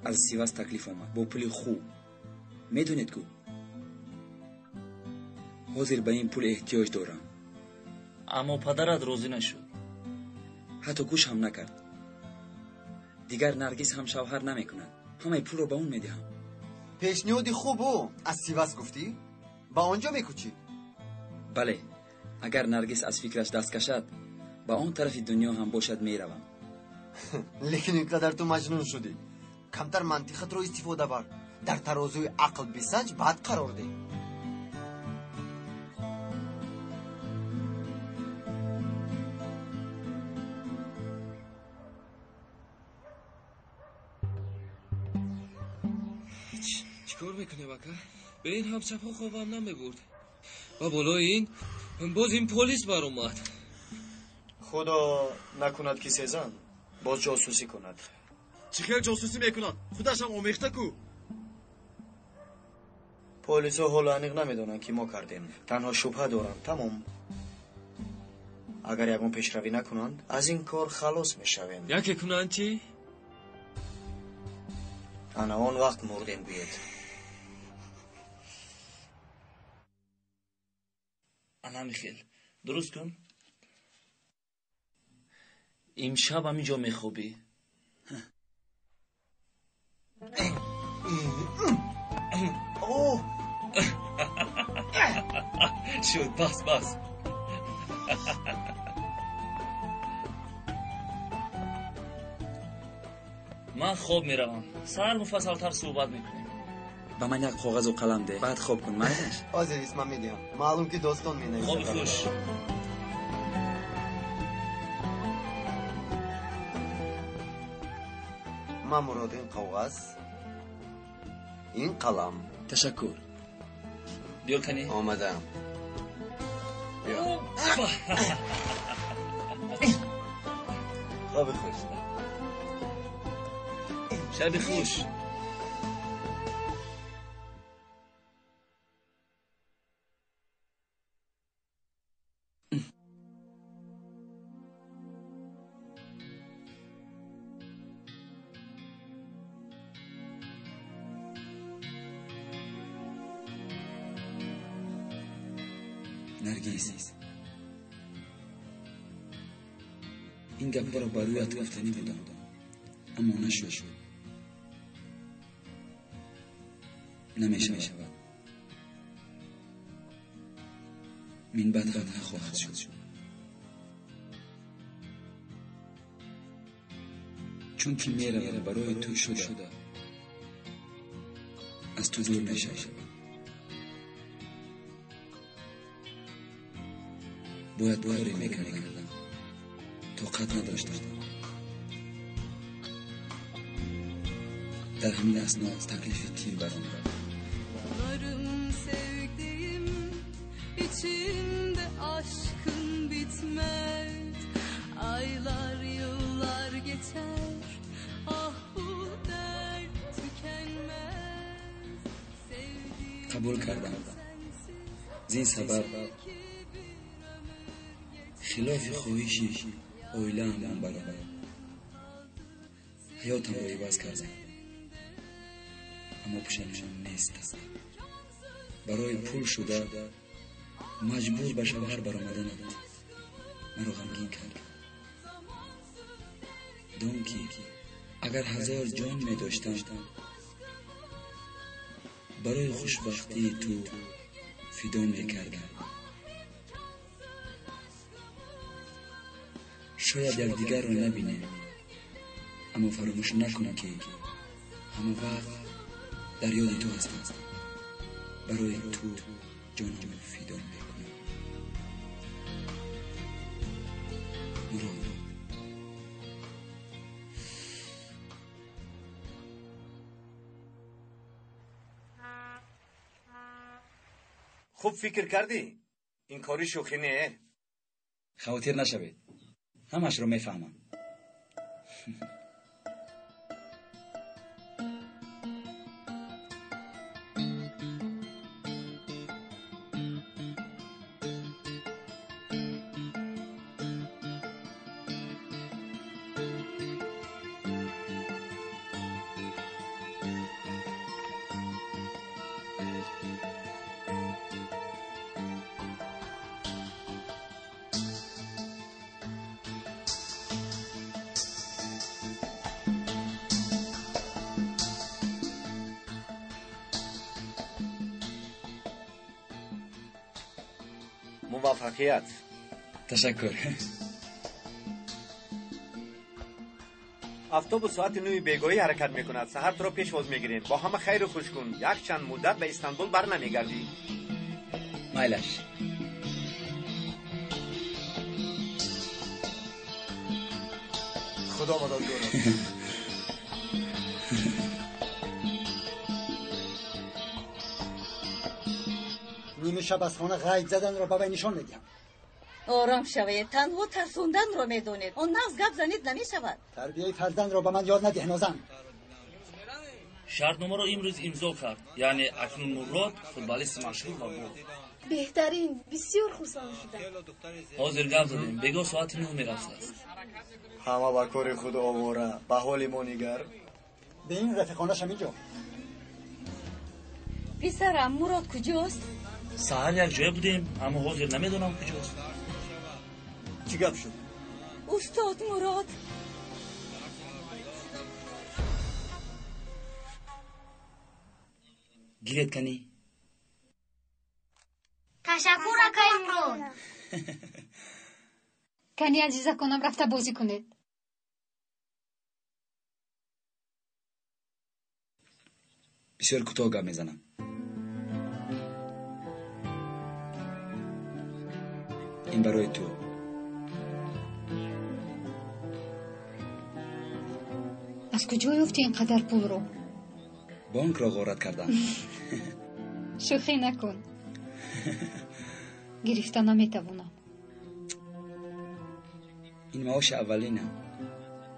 از سیواس تکلیف آمد با پول خوب. میدونید کو حاضر به این پول احتیاج دارم. اما پدرت راضی نشد. حتی گوش هم نکرد. دیگر نرگس هم شوهر نمیکند. همه پول رو به اون میدهم. پیشنهادی خوبه. از سیواس گفتی؟ با آنجا میکوچی؟ بله. اگر نرگس از فکرش دست کشد با آن طرف دنیا هم باشد میروم. لیکن اینقدر تو مجنون شدی. کمتر منطقت رو استفاده بر. در ترازوی عقل بسنج بعد قرار ده. چیکار میکنه بکر؟ به این هم شبها خوابم نمیبرد. و بالای این باز این پلیس بر اومد. خدا نکند که سزن باز جاسوسی کند. چی خیلی جاسوسی میکند؟ خودش هم آمیخته کو. پلیس ها حالا انیق نمیدونن که ما کردیم. تنها شبهه دارن. تمام. اگر یکون پیشروی نکنند از این کار خلاص میشویم. یکی کنند چی؟ انا اون وقت مردیم بیاد. انا میخیل درست کن. امشب هم اینجا میخوابی. شد بس من خواب میروم. سر مفصل تر صحبت میکنیم. با من یک کاغذ و قلم ده بعد خواب کن. مرزش آزیز من میدیم. معلوم که دوستان می نویسن. خواب خوش. من مراد این کاغذ این قلم. تشکر. بیا کنی. آمدم. بیا. خواب خوش. شب خوش. نرگس این گپا رو برایت گفتنی بودم اما نشد. نمیشود. من بعد غم نخواهد شد چون که میره برای تو شده از تو دور نشود. باید کاری میکردم طاقت نداشتم. در همین اسنا تکلیف تیر برام رفت. Varım sevdiğim içinde aşkın bitmez. Aylar yıllar geçer. Ah bu dert tükenmez. قبول کردم. زین سبب خلاف خواهشی اویله‌ام برام حیاتم رو عوض کردم اما پشیمان نیستم. برای پول شده مجبور به شوهر برآمدن مرا غمگین کرد. دونکی اگر 1000 جان می داشتم برای خوشبختی تو فدا می کردم. شاید یک دیگر رو نبینیم اما فراموش نکنم که همه وقت در یاد تو هستم. برای تو جانم فدا میکنم. مراد خوب فکر کردی؟ این کاری شوخی نه. خاطر نشوید. همش رو میفهمم. موفقیت. تشکر. اتوبوس ساعت 9 بیگاهی حرکت میکند. سحر تو رو پیشواز میگیریم. با همه خیر و خوش کن. یک چند مدت به استانبول بر نمیگردی. مایلش. خدا مدد کنه. نیمه شب از خانه غیب زدن را بابا نشان میدیم. آرام شوید. تنها ترسوندن را میدونید. اون نفس گپ زنید نمیشود. تربیه فرزند را به من یاد نده نازن. شرطنامه را امروز امضا کرد. یعنی اکنون مراد فوتبالیست مشهور و بود. بهترین. بسیار خوشحال شدم. حاضر گپ زدیم. بگاه ساعت 9 میرفته است. همه با کار خود آواره. به حال ما نگر. به این رفیقانش هم اینجا. پسرم مراد کجاست؟ سحر یک جای بودیم اما حاضر نمیدونم کجاست. چی گپ شد؟ استاد مراد. گیرت کنی؟ تشکر اکا امرود. کنی عزیزه کنم رفته بازی کنید. بسیار کوتاه گپ میزنم. این برای تو. از کجا یافتی اینقدر پول رو؟ بانک را غارت کردم. شوخی نکن. گرفته نمیتوانم. این معاش اولینم.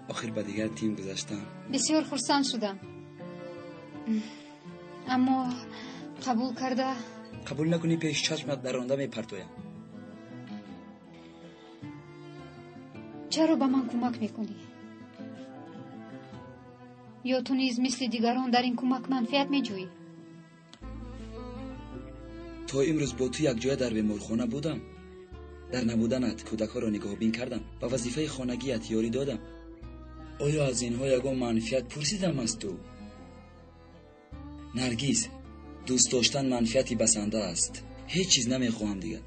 آخر به دیگر تیم گذاشتم. بسیار خرسند شدم. اما قبول کرده؟ قبول نکنی پیش چشمت در رانده میپرتویم. چرا به من کمک میکنی؟ یا تو نیز مثل دیگران در این کمک منفعت میجویی؟ تا امروز با تو یک جای در بیمارخانه بودم. در نبودنت کودک‌ها را نگاهبین کردم و وظیفه خانگیت یاری دادم. آیا از اینها یگان منفعت پرسیدم از تو؟ نرگیز، دوست داشتن منفعتی بسنده است. هیچ چیز نمیخواهم دیگر.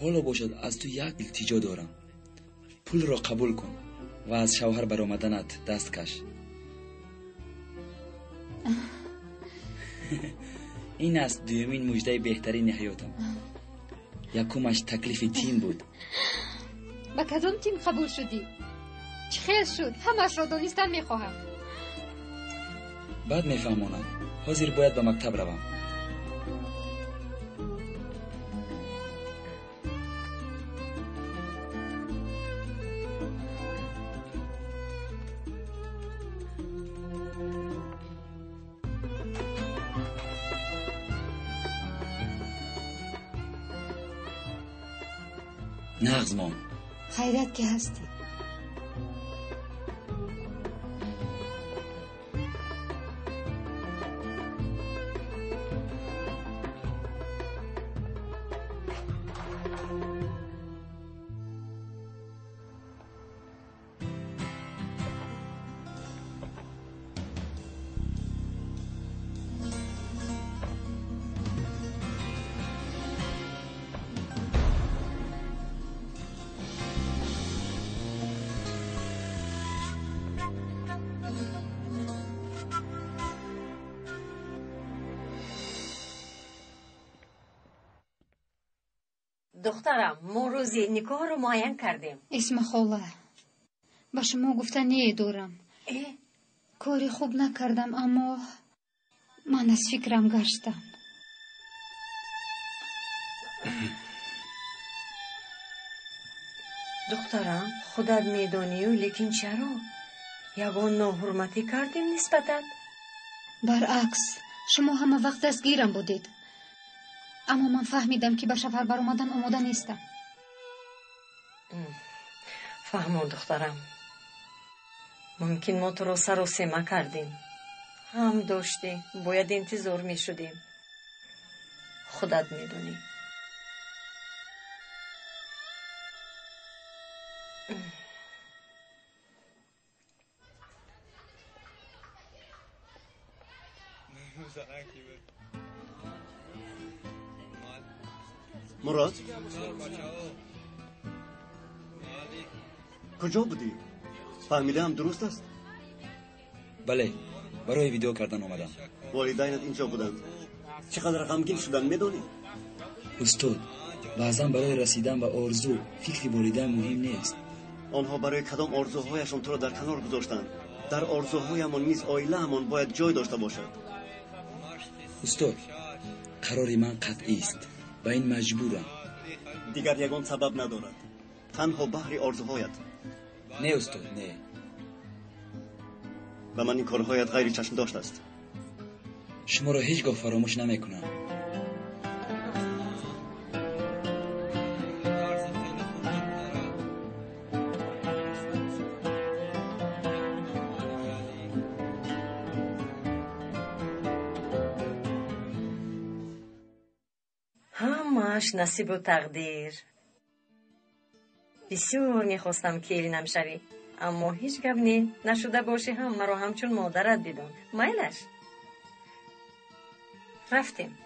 حالا باشد از تو یک التجا دارم. پول را قبول کن و از شوهر برآمدنت دست کش. این است دومین مژده بهترین حیاتم. یکمش تکلیف تیم بود. با کدام تیم قبول شدی؟ چه خیر شد؟ همش را دانستن میخواهم. بعد میفهمانم. حاضر باید به مکتب روم. نغزمان خیرت که هستی. دخترم ما روزی نکاح رو معین کردیم. اسم خاله با شما گفتن دارم. کاری خوب نکردم اما من از فکرم گشتم. دخترم خودت میدونی لیکن چرا یگان ناحرمتی کردیم نسبتت؟ برعکس شما همه وقت دستگیرم بودید. اما من فهمیدم که به سفر برآمدن آماده نیستم. فهمون دخترم. ممکن ما تو رو سر و سیمه کردیم. هم داشتی باید انتظار می شدیم. خودت میدونی. مراد کجا بودی؟ فهمیدم درست است؟ بله برای ویدیو کردن آمدم. والدینت اینجا بودند. چقدر غمگین شدن میدونی؟ استاد بعضا برای رسیدن به آرزو فکر والدین مهم نیست. آنها برای کدام آرزوهایشان تو را در کنار گذاشتند. در آرزوهایمان نیز عائله همان باید جای داشته باشد. استاد قرار من قطعی است. با این مجبورم. دیگر یگان سبب ندارد. تنها بحر آرزوهایت. نه استاد نه. و من این کارهایت غیر چشم داشت است. شما را هیچگاه فراموش نمیکنم. همش نصیب و تقدیر. بسیار میخواستم که ایرینم شوی اما هیچ گپ نشده باشه هم مرا همچون مادرت بدون. میلش رفتیم.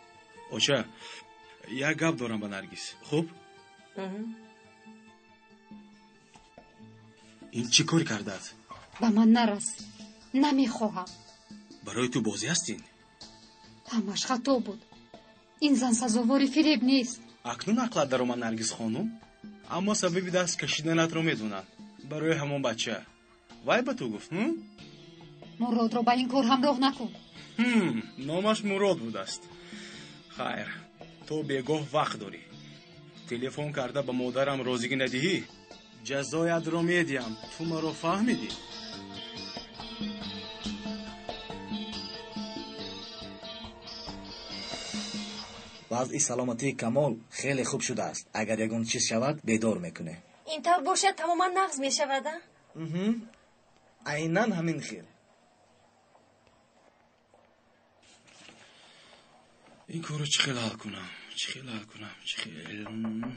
اوچه یک گپ دارم با نرگس. خوب این چی کار کرده است؟ به من نرس. نمیخواهم. برای تو بازی هستین؟ همش خطا بود. این زن سزاوار فریب نیست. اکنون عقلت در اومد نرگس خانم. اما سبب دست کشیدنت رو میدونن. برای همون بچه وای به تو گفت. مراد رو با این کار همراه نکن. نامش مراد بود است. خیر تو بگاه وقت داری. تلفن کرده به مادرم رازیگی ندهی جزایت رو میدیم. تو ما رو فهمیدی؟ وضع سلامتی کمال خیلی خوب شده است. اگر یگان چیز شود بیدار میکنه. اینطور باشد تماما نقض می شود. عیناً همین خیر. این کارو چه خیلی حل کنم؟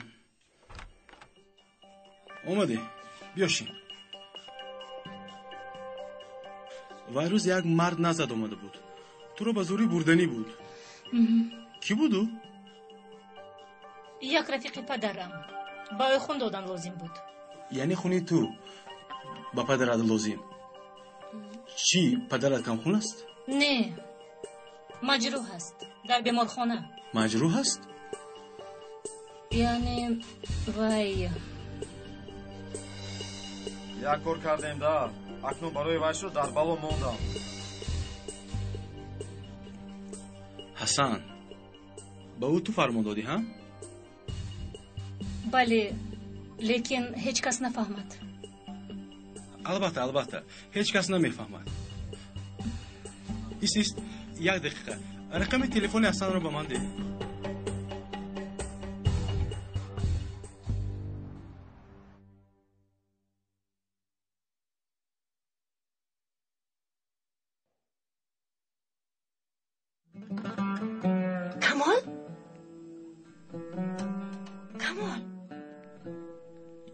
اومده بیاشین. ویروس یک مرد نزد اومده بود. تو رو به زوری بردنی بود. کی بودو؟ یک رفیق پدرم. با خون دادن لازم بود. یعنی خونی تو با پدرت لازم؟ چی؟ پدرت کم خون است؟ نه، مجروح است. در بیمارخانه. مجروح است؟ یعنی وای یک کار کردیم در اکنون برای ویش رو در بلا موندم. حسن به او تو فرمان دادی ها؟ بله، لیکن هیچ کس نفهمد. البته هیچ کس نمیفهمد. ایست یک دقیقه رقم تلفن حسن رو به من ده. کمال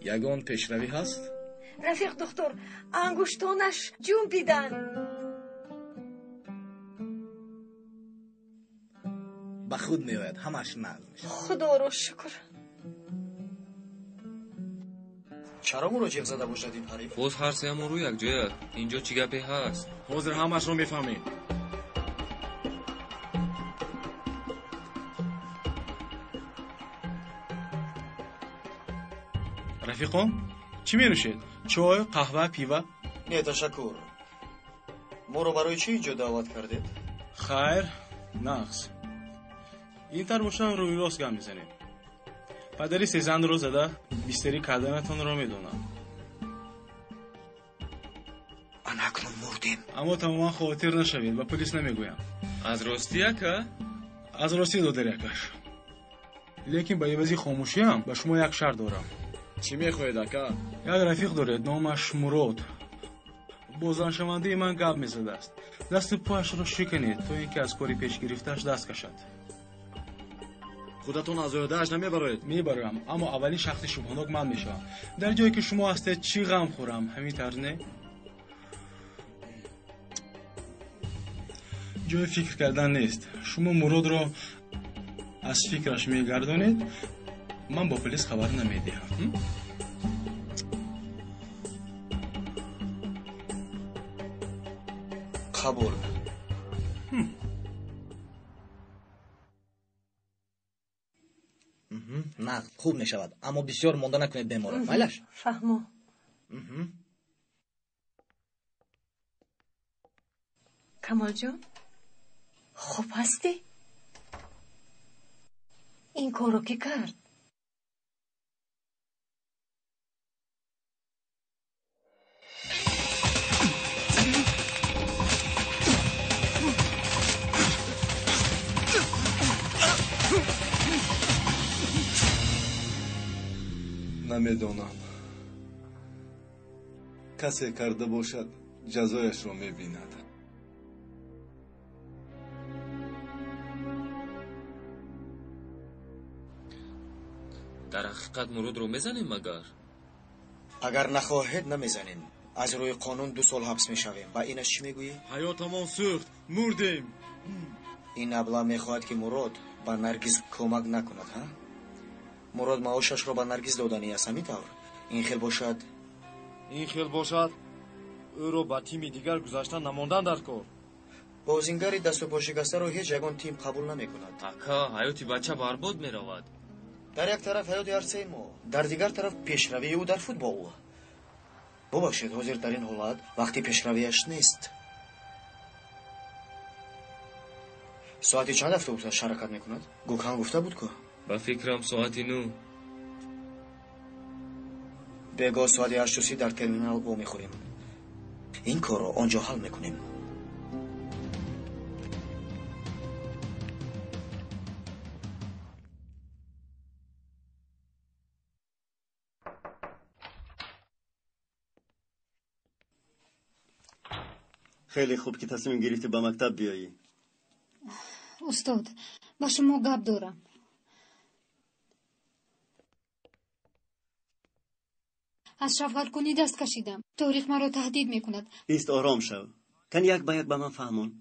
یگان پیشروی هست؟ رفیق دکتر انگشتانش جنبیدن. به خود میآید. همش نقض میشه. خدا رو شکر. چرا مراجعه زده باشد این حریف؟ باز هر سهمون رو یک جایه. اینجا چی گپی هست؟ حاضر همش رو میفهمیم. رفیقان چی می‌نوشید؟ چای، قهوه، پیوه؟ نه تشکر. ما رو برای چی اینجا دعوت کردید؟ خیر، نقص. این تر باشن روی راست گم میزنیم. پدری سیزن رو زده بیستری کردنتان رو میدونم. من اکنون مردیم. اما تماما خاطر نشوید و پلیس نمیگویم. از راستی که؟ از راستی دادر یکش. لیکن با عوضی خاموشی هم به شما یک شرط دارم. چی میخواهید اکا؟ یک رفیق دارید نامش مراد. بازن شونده من گپ میزده است. دست پاش رو شکنید تا اینکه از کاری پیش گرفتهش دست کشد. خودتون از یادش نمیبرید؟ میبرم، اما اولی شخص شبهناک من میشم. در جایی که شما هستید چی غم خورم؟ همین طرز نه؟ جای فکر کردن نیست. شما مراد رو از فکرش میگردانید، من با پلیس خبر نمیدهم. قبول. نقد خوب می شود، اما بسیار مانده نکنید بیماران. مایلش فهمو. کمال جان خوب هستی؟ این کارو که کرد؟ نمیدونم. کسی کرده باشد جزایش رو میبیند. در حقیقت مراد رو میزنیم مگر؟ اگر نخواهید نمیزنیم. از روی قانون 2 سال حبس میشویم. و اینش چی میگویی؟ حیاتمان سوخت، مردیم. این ابله میخواهد که مراد با نرگس کمک نکند ها؟ مراد معاشش رو با نرگس دادنی است همینطور. این خیل باشد او رو با تیم دیگر گذاشتن نماندن در کار. بازیگری دست و پا شکسته رو هیچ یگان تیم قبول نمیکند. اکا حیاتی بچه برباد میرود. در یک طرف حیات ارسه ما، در دیگر طرف پیشروی او در فوتبال. ببخشید حاضر در این حالت وقتی پیشرویش نیست. ساعتی چند اتوبوس شرکت میکند؟ گوکان گفته بود که با فکرم ساعتی 9. بگاه ساعت 8 در ترمینال او میخوریم. این کار رو آنجا حل میکنیم. خیلی خوب که تصمیم گرفتی به مکتب بیایی. استاد با شما گپ دارم. از شفقت کنی دست کشیدم. تاریخ مرا تهدید میکند. ایست آرام شو. کن یک به یک به من فهمون.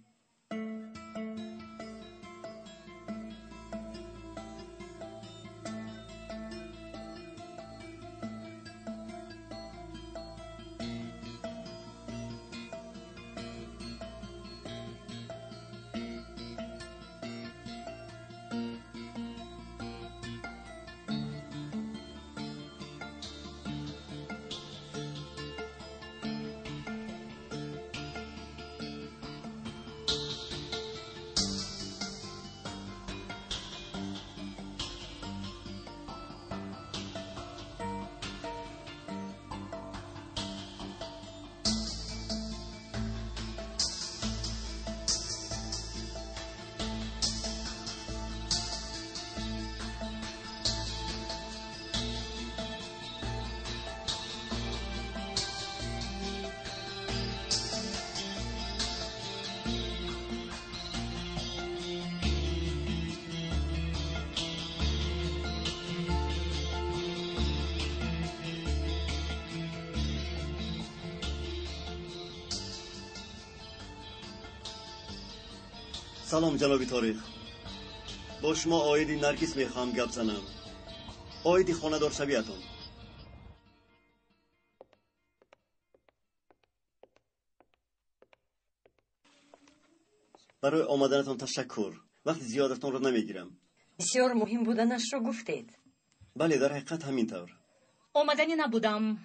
سلام جناب تاریخ. با شما آیدی نرگس میخوام گپ زنم. آیدی خانه‌دار شویتون. برای آمدنتان تشکر. وقت زیادتون رو نمیگیرم. بسیار مهم بودنش رو گفتید. بله در حقیقت همینطور. آمدنی نبودم.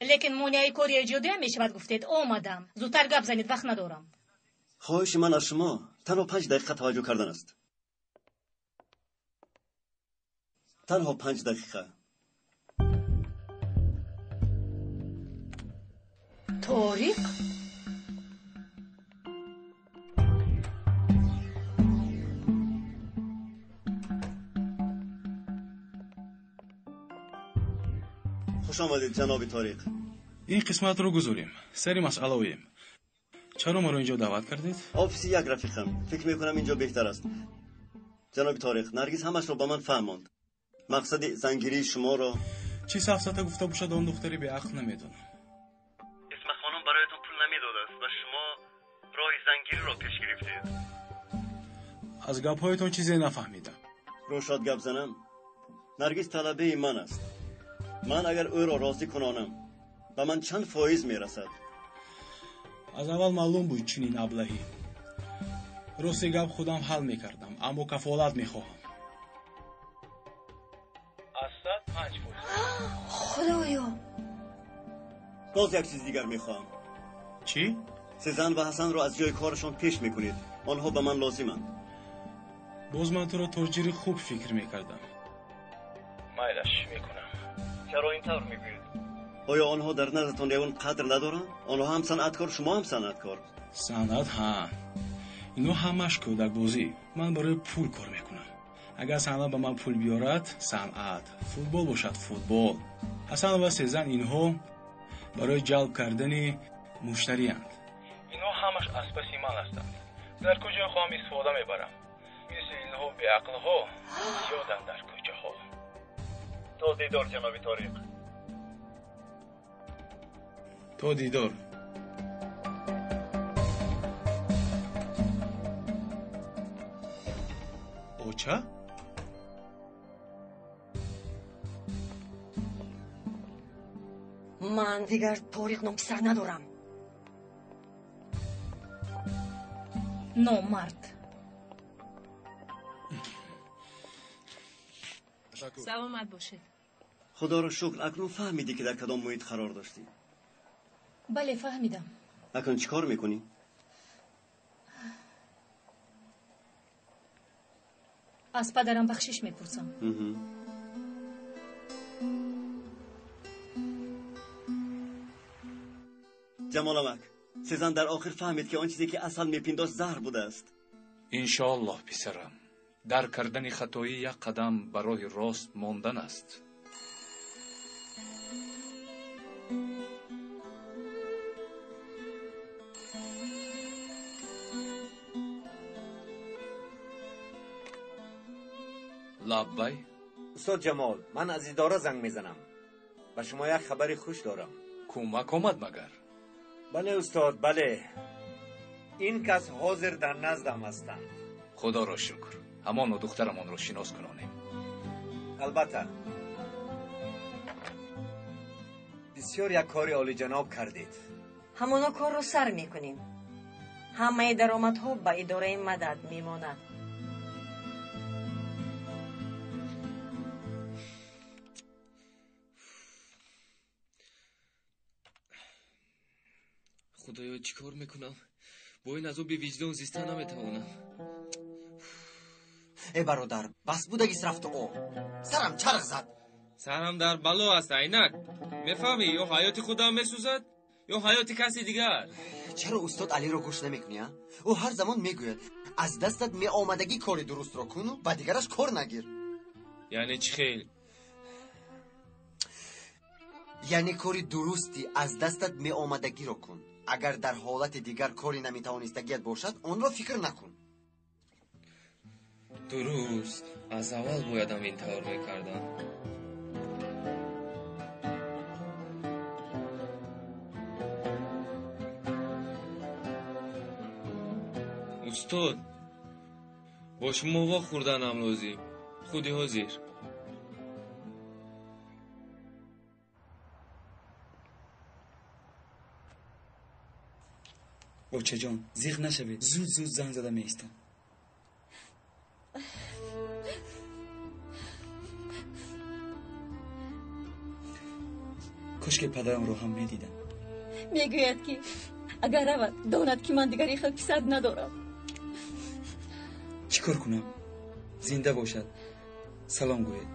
لیکن مونیای کاری ایجادی هم میشود گفتید. آمدم. زودتر گپ زنید، وقت ندارم. خواهش من از شما تنها 5 دقیقه توجه کردن است. تنها 5 دقیقه. تاریخ؟ خوش آمدید جناب تاریخ. این قسمت رو گذاریم. سری مسئله اویم. چرا ما رو اینجا دعوت کردید؟ آفیس یک رفیقم. فکر میکنم اینجا بهتر است. جناب تاریخ، نرگس همش رو با من فهماند. مقصد زنگیری شما را چی سفسطه گفته باشد آن دختری به عقل نمیدونم. اسم خانم برایتون پول نمیداد است و شما راه زنگیری را پیش گرفتید. از گپ‌هایتون چیزی نفهمیدم. روشاد گپ زنم. نرگس طلبه من است. من اگر او را راضی کنانم به من چند فایز میرسد؟ از اول معلوم بود چنین ابلهی. راستی گپ خودم حل میکردم اما کفالت میخواهم. از 5 خدایا. باز یک چیز دیگر میخواهم. چی؟ سزن و حسن را از جای کارشان پیش میکنید. آنها به من لازمند. باز من تو را تاجری خوب فکر میکردم. مایلش میکنم. چرا اینطور میگویید؟ آیا آنها در نظرتان یگان قدر ندارند؟ آنها هم صنعتکار، شما هم صنعتکار. صنعت ها. اینو همش کودک بازی. من برای پول کار میکنم. اگر صنعت به من پول بیارد صنعت، فوتبال باشد فوتبال. حسن و سزن اینها برای جلب کردن مشتری اند. اینها همش اسباب من هستند. در کجا خواهم استفاده میبرم. مثل اینها به عقل ها زیادن در کجا ها. تا دیدار جناب تاریخ. تا دیدار. اوچه؟ من دیگر تاریخ نام پسر ندارم. نامرد. سلامت باشید. خدا را شکر اکنون فهمیدی که در کدام محیط قرار داشتی؟ بله فهمیدم. اکنون چی کار میکنی؟ از پدرم بخشش میپرسم. جمالمک سزن در آخر فهمید که آن چیزی که اصل میپنداشت زهر بوده است. انشاءالله پسرم، در کردن خطایی یک قدم برای راست ماندن است. لبای استاد جمال، من از اداره زنگ میزنم. به شما یک خبری خوش دارم. کمک آمد مگر؟ بله استاد، بله. این کس حاضر در نزدم هستند. خدا را شکر. همان و دخترمان را شناس کنانیم. البته. بسیار یک کار عالی جناب کردید. همانا کار رو سر میکنیم. همه درآمدها به اداره مدد میماند. خدایا چی کار میکنم؟ با این عذاب وجدان زیستن نمیتوانم. ای برادر، بس بودگیس رفت او. سرم چرخ زد. سرم در بلا است عینک. میفهمی یا حیات خودم میسوزد یا حیات کسی دیگر. چرا استاد علی رو گوش نمیکنی؟ او هر زمان میگوید از دستت می آمدگی کاری درست رو کن و با دیگرش کار نگیر. یعنی چی خیل؟ یعنی کاری درستی از دستت می آمدگی رو کن. اگر در حالت دیگر کاری نمیتوانستگیت باشد آن را فکر نکن. درست، از اول بایدم این طور میکردم. استاد، با شما وا خوردنم لازم. خودی حاضر. بچه جان زیغ نشوید، زود زنگ زده میستم. کاش که پدرم رو هم میدیدم. میگوید که اگر رود داند که من دیگر خیلی پسر ندارم. چی کار کنم؟ زنده باشد سلام گوید،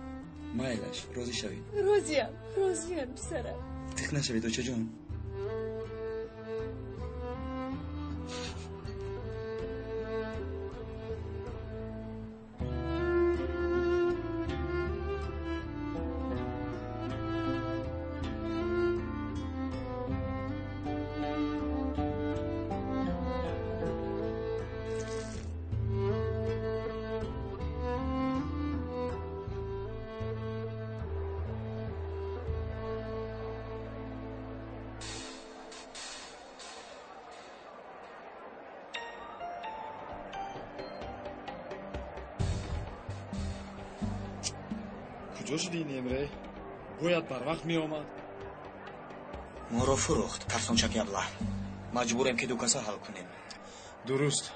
مایلش راضی شوید. راضیم پسرم. تخ نشوید بچه جان. کجا شدی این امره؟ باید بر وقت می آمد. ما رو فروخت ترسونچک ابله. مجبوریم که دو کسا حل کنیم. درست.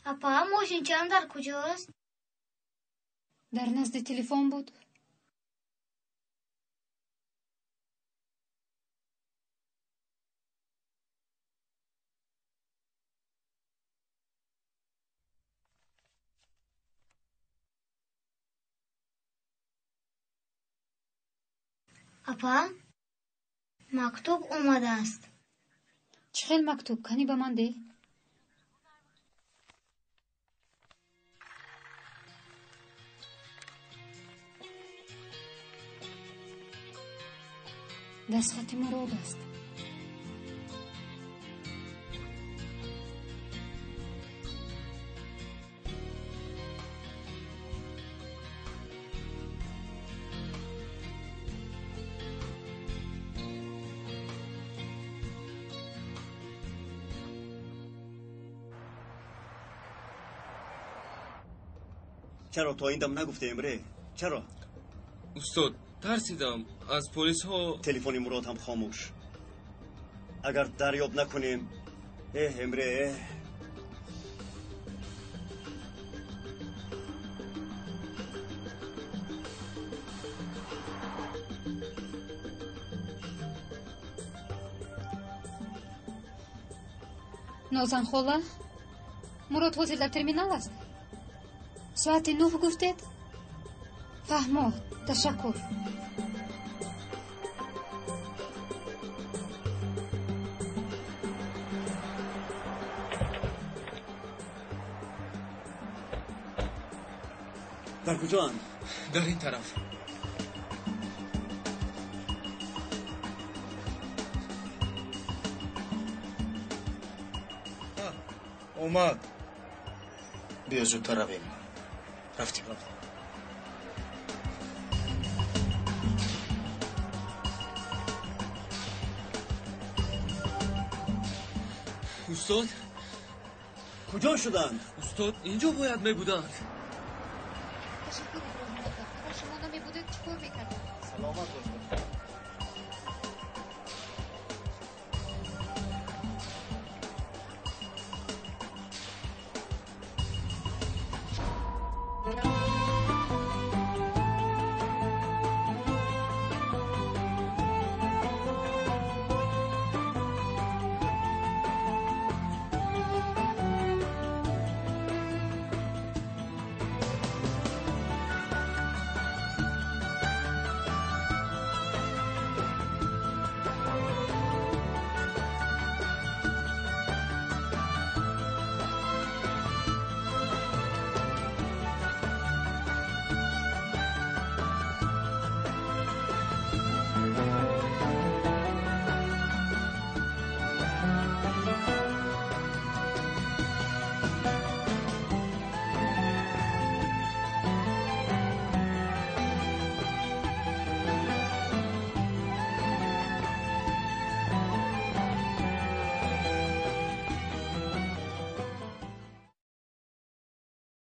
اپا ماشین چند در کجاست؟ در نزد تلفن بود. اپا مکتوب اومده است. چه خیلی مکتوب کنی به من ده؟ دست خط مراد است. چرا تا این دم نگفته امره؟ چرا؟ استاد ترسیدم از پلیس ها. تلفن مراد هم خاموش. اگر دریاب نکنیم امره نازن خولا مراد حاضر در ترمینال است. ساعت 9 گفتید؟ فهماد تشکر. در کجا هم؟ در این طرف. اومد. بیا زودتر رویم. رفتیم. استاد کجا شدند؟ استاد اینجا باید میبودند. تشکر ابراهیم آقا. اگر شما نمیبودید چیکار میکردید؟ سلامت باش.